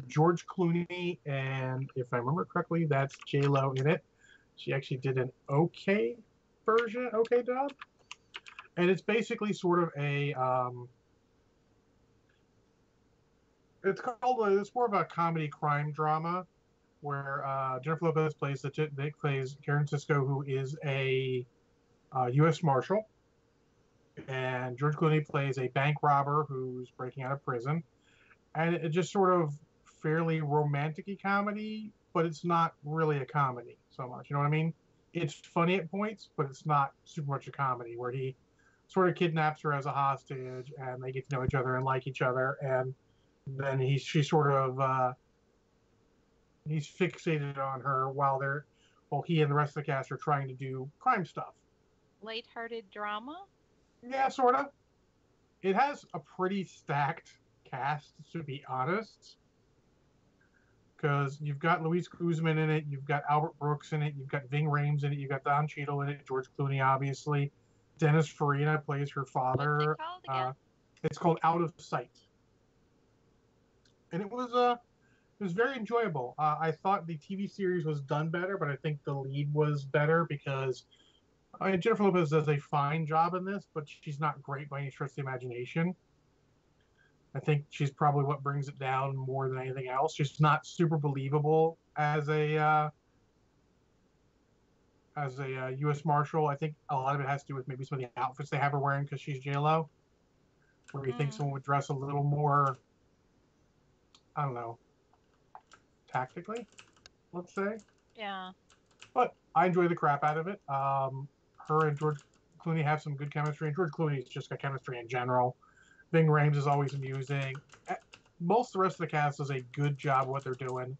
George Clooney, and if I remember correctly, that's J-Lo in it. She actually did an okay job. And it's basically sort of a it's more of a comedy crime drama where Jennifer Lopez plays Karen Cisco, who is a U.S. Marshal, and George Clooney plays a bank robber who's breaking out of prison, and it just sort of fairly romantic-y comedy, but it's not really a comedy so much. You know what I mean? It's funny at points, but it's not super much a comedy where he sort of kidnaps her as a hostage, and they get to know each other and like each other, and then he's fixated on her while he and the rest of the cast are trying to do crime stuff. Lighthearted drama? Yeah, sort of. It has a pretty stacked cast, to be honest. Because you've got Luis Guzman in it, you've got Albert Brooks in it, you've got Ving Rhames in it, you've got Don Cheadle in it, George Clooney, obviously. Dennis Farina plays her father. What's it called again? It's called Out of Sight. And it was very enjoyable. I thought the TV series was done better, but I think the lead was better because Jennifer Lopez does a fine job in this, but she's not great by any stretch of the imagination. I think she's probably what brings it down more than anything else. She's not super believable as a U.S. Marshal. I think a lot of it has to do with maybe some of the outfits they have her wearing because she's J-Lo. Where you think someone would dress a little more, I don't know, tactically, let's say. Yeah. But I enjoy the crap out of it. Her and George Clooney have some good chemistry, and George Clooney's just got chemistry in general. Ving Rhames is always amusing. Most of the rest of the cast does a good job of what they're doing.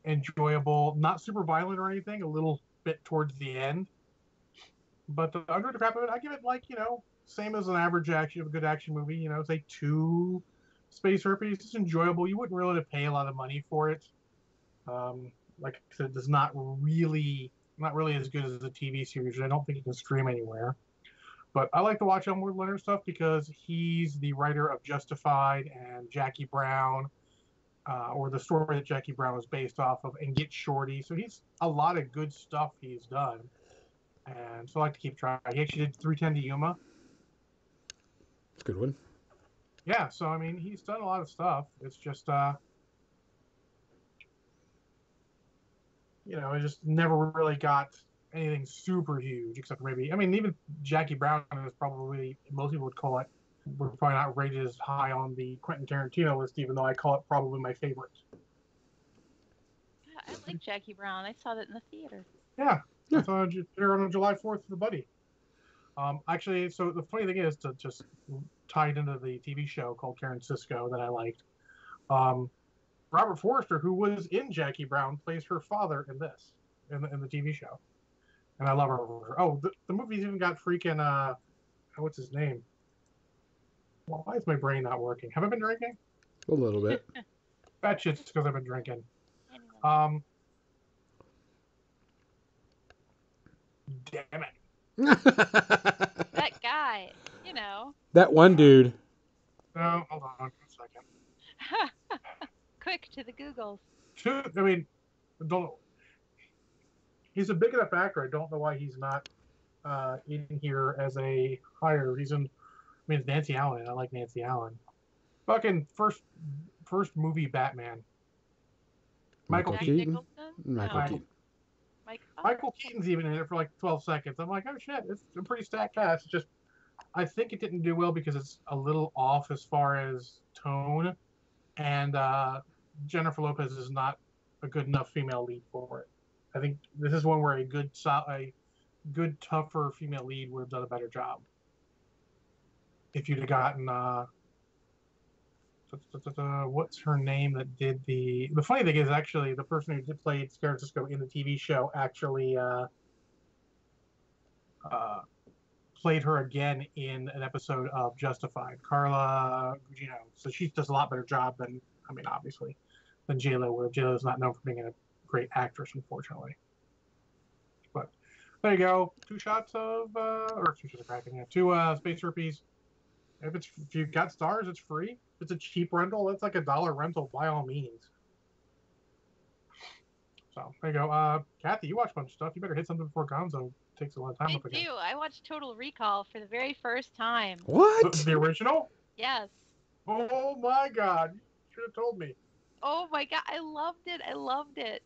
Enjoyable, not super violent or anything, a little bit towards the end. But I enjoy the crap of it. I give it same as an average a good action movie, say 2 space herpes. It's enjoyable. You wouldn't really pay a lot of money for it. Like I said, it's not really as good as the TV series. I don't think you can stream anywhere. But I like to watch Elmore Leonard stuff because he's the writer of Justified and Jackie Brown, or the story that Jackie Brown was based off of, and Get Shorty. So he's a lot of good stuff he's done. And so I like to keep trying. He actually did 3:10 to Yuma. It's a good one. Yeah, so I mean, he's done a lot of stuff. It's just, it just never really got anything super huge, except for maybe, even Jackie Brown is probably, most people would probably not rated as high on the Quentin Tarantino list, even though I call it probably my favorite. Yeah, I like Jackie Brown. I saw that in the theater. Yeah. I saw it on July 4th with a buddy. Actually, so the funny thing is, to just tie it into the TV show called Karen Cisco that I liked, Robert Forster, who was in Jackie Brown, plays her father in the TV show. And I love her. Oh, the movie's even got freaking, what's his name? Well, why is my brain not working? Have I been drinking? A little bit. That shit's because I've been drinking. Anyway. Damn it. That guy, That one dude. No, hold on 1 second. Quick to the Googles. He's a big enough actor. I don't know why he's not in here as a hire. It's Nancy Allen, and I like Nancy Allen. Fucking first movie Batman. Michael Keaton. Michael Keaton's even in it for like 12 seconds. I'm like, oh shit, it's a pretty stacked cast. It's just, I think it didn't do well because it's a little off as far as tone, and Jennifer Lopez is not a good enough female lead for it. I think this is one where a good, tougher female lead would have done a better job. If you'd have gotten what's her name that did the funny thing is actually the person who did play Scarlet Cisco in the TV show actually played her again in an episode of Justified, Carla Gugino. So she does a lot better job than, I mean, obviously, than J-Lo would. J-Lo is not known for being a great actress, unfortunately. But there you go. 2 shots of, or 2 shots of Kraken, yeah. 2 Space Rupees. If you've got stars, it's free. If it's a cheap rental, it's like $1 rental by all means. So there you go. Kathy, you watch a bunch of stuff. You better hit something before Gonzo takes a lot of time up again. I do. I watched Total Recall for the very first time. What? The original? Yes. Oh my God! You should have told me. Oh my God, I loved it. I loved it.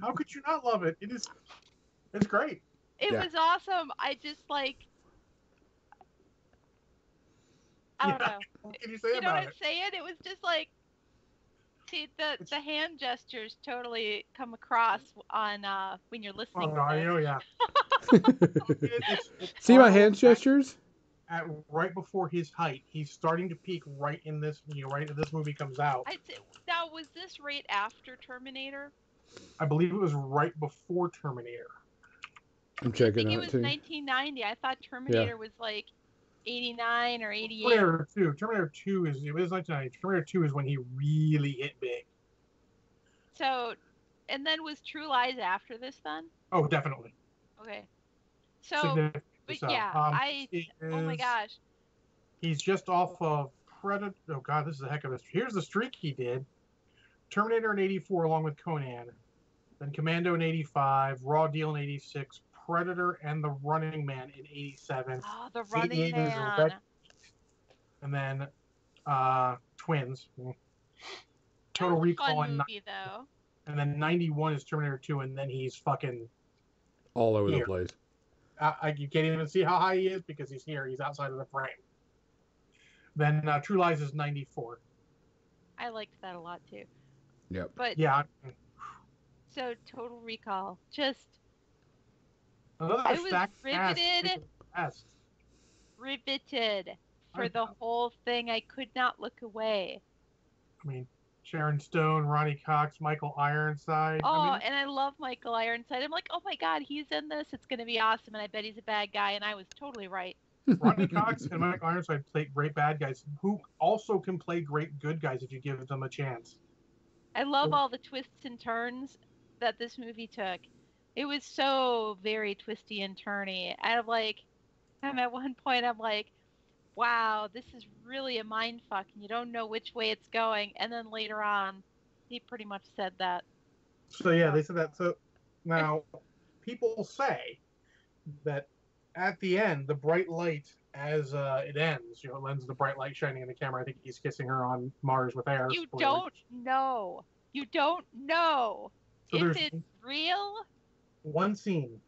How could you not love it? It's great. It was awesome. I just like, I don't know. What can you say You know about what it? I'm saying? It was just like, see, the hand gestures totally come across on when you're listening. Oh, the audio, yeah. It's See my Arnold hand gestures? at right before his height. He's starting to peak right in this, right as this movie comes out. Now, was this right after Terminator? I believe it was right before Terminator. I'm checking I think out it was too. 1990. I thought Terminator was like 89 or 88. Terminator 2 is, it was 1990. Terminator 2 is when he really hit big. So, and then was True Lies after this then? Oh, definitely. Okay. So, but yeah, oh my gosh. He's just off of Predator. Oh God, this is a heck of a. Here's the streak he did: Terminator in '84, along with Conan, then Commando in '85, Raw Deal in '86, Predator and The Running Man in '87. Oh, The Running Man. And then Twins. Total Recall in movie, though. And then '91 is Terminator 2, and then he's fucking all over the place. You can't even see how high he is because he's here. He's outside of the frame. Then True Lies is '94. I liked that a lot too. Yep. But yeah. So Total Recall, just I was riveted for the whole thing. I could not look away. I mean, Sharon Stone, Ronnie Cox, Michael Ironside. Oh, and I love Michael Ironside. I'm like, oh my God, he's in this. It's going to be awesome. And I bet he's a bad guy. And I was totally right. Ronnie Cox and Michael Ironside play great bad guys who also can play great good guys if you give them a chance. I love all the twists and turns that this movie took. It was so very twisty and turny. And I'm at one point, I'm like, wow, this is really a mind fuck, and you don't know which way it's going. And then later on, he pretty much said that. So yeah, they said that. So now, people say that at the end, the bright light, as it ends, it lends the bright light shining in the camera. I think he's kissing her on Mars with air. You don't know. You don't know. So is it real? One scene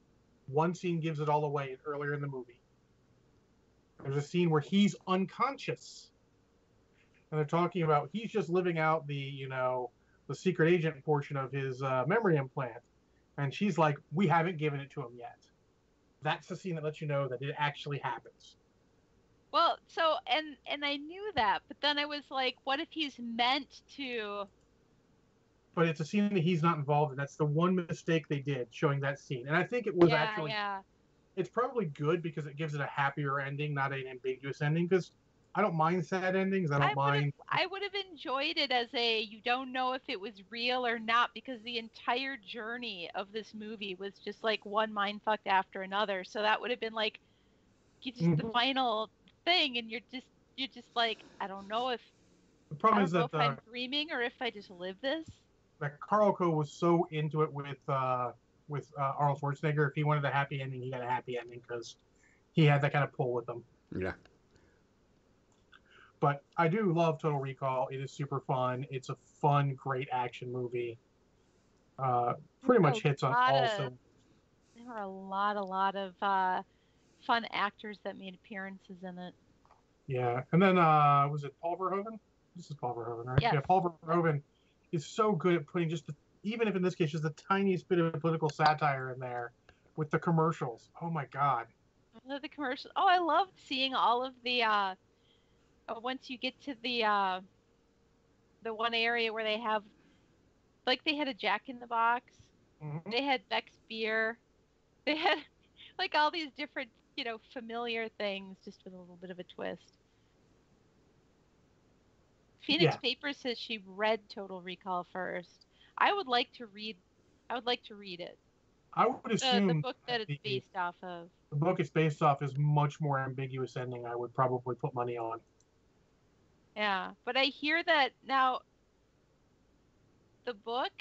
gives it all away earlier in the movie. There's a scene where he's unconscious. And they're talking about he's just living out the secret agent portion of his memory implant. And she's like, we haven't given it to him yet. That's the scene that lets you know that it actually happens. Well, so, and I knew that, but then I was like, what if he's meant to? But it's a scene that he's not involved in. That's the one mistake they did, showing that scene. And I think it was it's probably good because it gives it a happier ending, not an ambiguous ending, because I don't mind sad endings. I would have enjoyed it as you don't know if it was real or not, because the entire journey of this movie was just like one mindfuck after another. So that would have been like the final thing, and you're just like, I don't know if the problem is that if I'm dreaming or if I just live this. That Carl Coe was so into it with Arnold Schwarzenegger. If he wanted a happy ending, he got a happy ending because he had that kind of pull with him. Yeah. But I do love Total Recall. It is super fun. It's a fun, great action movie. Pretty much hits on all cylinders. There were a lot of fun actors that made appearances in it. Yeah, and then was it Paul Verhoeven? This is Paul Verhoeven, right? Yes. Yeah, Paul Verhoeven is so good at putting even if in this case just the tiniest bit of political satire in there with the commercials. Oh my god. The commercial. Oh, I loved seeing all of the once you get to the one area where they have, like, they had a Jack in the Box, Mm-hmm. they had Beck's beer, they had like all these different, familiar things, just with a little bit of a twist. Phoenix Yeah, Paper says she read Total Recall first. I would like to read. I would like to read it. I would The assume book that that it's based off of. the book it's based off is much more ambiguous ending. I would probably put money on. Yeah, but I hear that now the book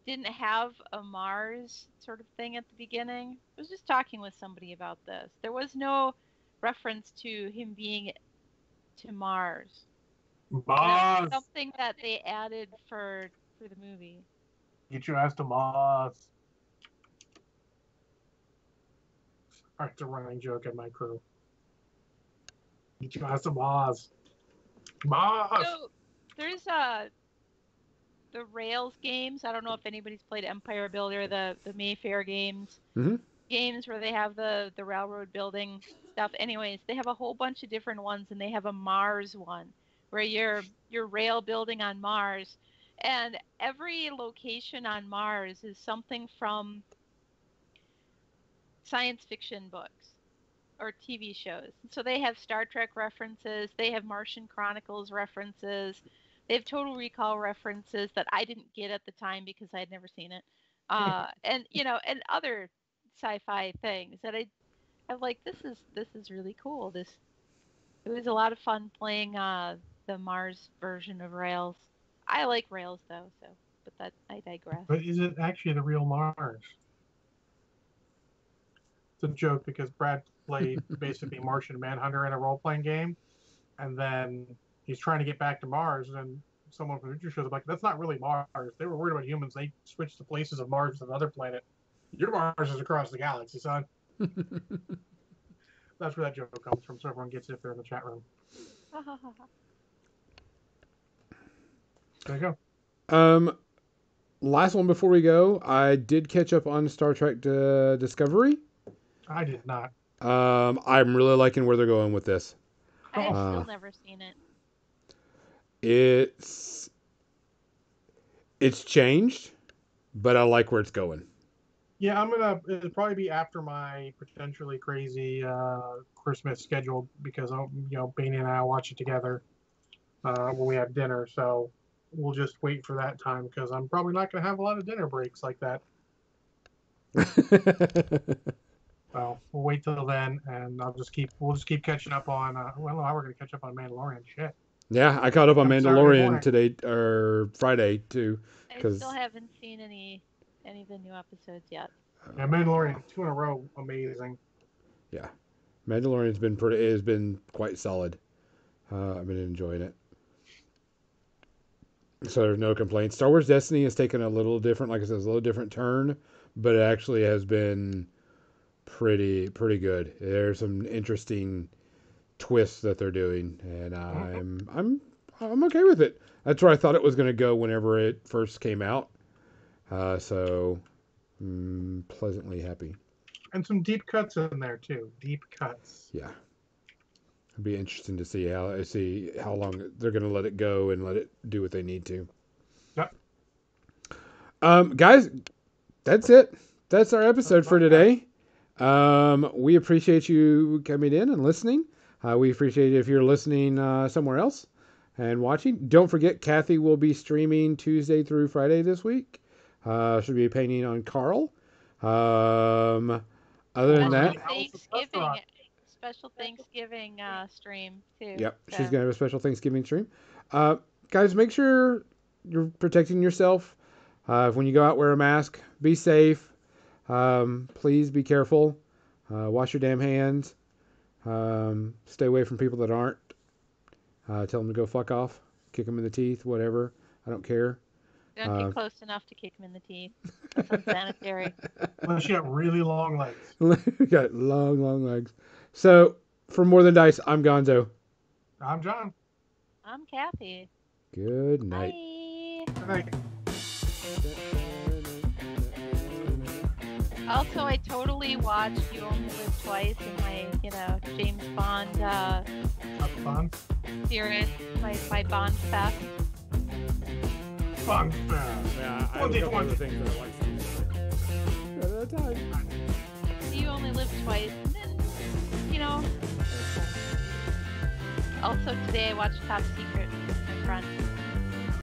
didn't have a Mars sort of thing at the beginning. I was just talking with somebody about this. There was no reference to him being to Mars. And that was Mars, something that they added for the movie. get your ass to Mars. All right, it's a running joke in my crew. Get your ass to Mars. Mars. So there's the Rails games. I don't know if anybody's played Empire Builder, the Mayfair games. Mm-hmm. Games where they have the railroad building stuff. Anyways, they have a whole bunch of different ones, and they have a Mars one where you're rail building on Mars, and every location on Mars is something from science fiction books or TV shows. So they have Star Trek references, they have Martian Chronicles references, they have Total Recall references that I didn't get at the time because I had never seen it, and and other sci-fi things that I'm like, this is really cool. It was a lot of fun playing the Mars version of Rails. I like Rails though, but that I digress. But is it actually the real Mars? It's a joke because Brad played basically Martian Manhunter in a role playing game, and then he's trying to get back to Mars, and someone from the future shows up like, that's not really Mars. They were worried about humans. They switched the places of Mars to another planet. Your Mars is across the galaxy, son. That's where that joke comes from, so everyone gets it if they're in the chat room. There you go. Last one before we go. I did catch up on Star Trek Discovery. I did not. I'm really liking where they're going with this. I have still never seen it. It's changed, but I like where it's going. Yeah, it'll probably be after my potentially crazy Christmas schedule because Bainey and I will watch it together when we have dinner. So we'll just wait for that time because I'm probably not going to have a lot of dinner breaks like that. So we'll wait till then, and we'll just keep catching up on. Well, now we're going to catch up on Mandalorian. Shit. Yeah, I caught up on Mandalorian today or Friday too. I still haven't seen any of the new episodes yet. Yeah, Mandalorian 2 in a row, amazing. Yeah, Mandalorian's has been quite solid. I've been enjoying it. So there's no complaints. Star Wars Destiny has taken a little different, like I said, a little different turn, but it actually has been pretty good. There's some interesting twists that they're doing, and I'm okay with it. That's where I thought it was going to go whenever it first came out. So pleasantly happy. And some deep cuts in there too. Deep cuts. Yeah. It'd be interesting to see how long they're going to let it go and let it do what they need to. Yep. Guys, that's it. That's our episode for today. We appreciate you coming in and listening. We appreciate it if you're listening somewhere else and watching. Don't forget, Kathy will be streaming Tuesday through Friday this week. She'll be painting on Carl. Other than that, special Thanksgiving stream too. Yep, so. She's gonna have a special Thanksgiving stream. Guys, make sure you're protecting yourself. When you go out, wear a mask. Be safe. Please be careful. Wash your damn hands. Stay away from people that aren't. Tell them to go fuck off. Kick them in the teeth. Whatever. I don't care. Don't get close enough to kick them in the teeth. That's unsanitary. Unless you got really long legs. Got long legs. So, for More Than Dice, I'm Gonzo. I'm John. I'm Kathy. Good night. Bye. Good night. Also, I totally watched You Only Live Twice in my, James Bond Bond. series, my Bond fest. Bond. Yeah, I have a couple other things that I like to do. At a time. You Only Live Twice. And then, also today I watched Top Secret with my friend.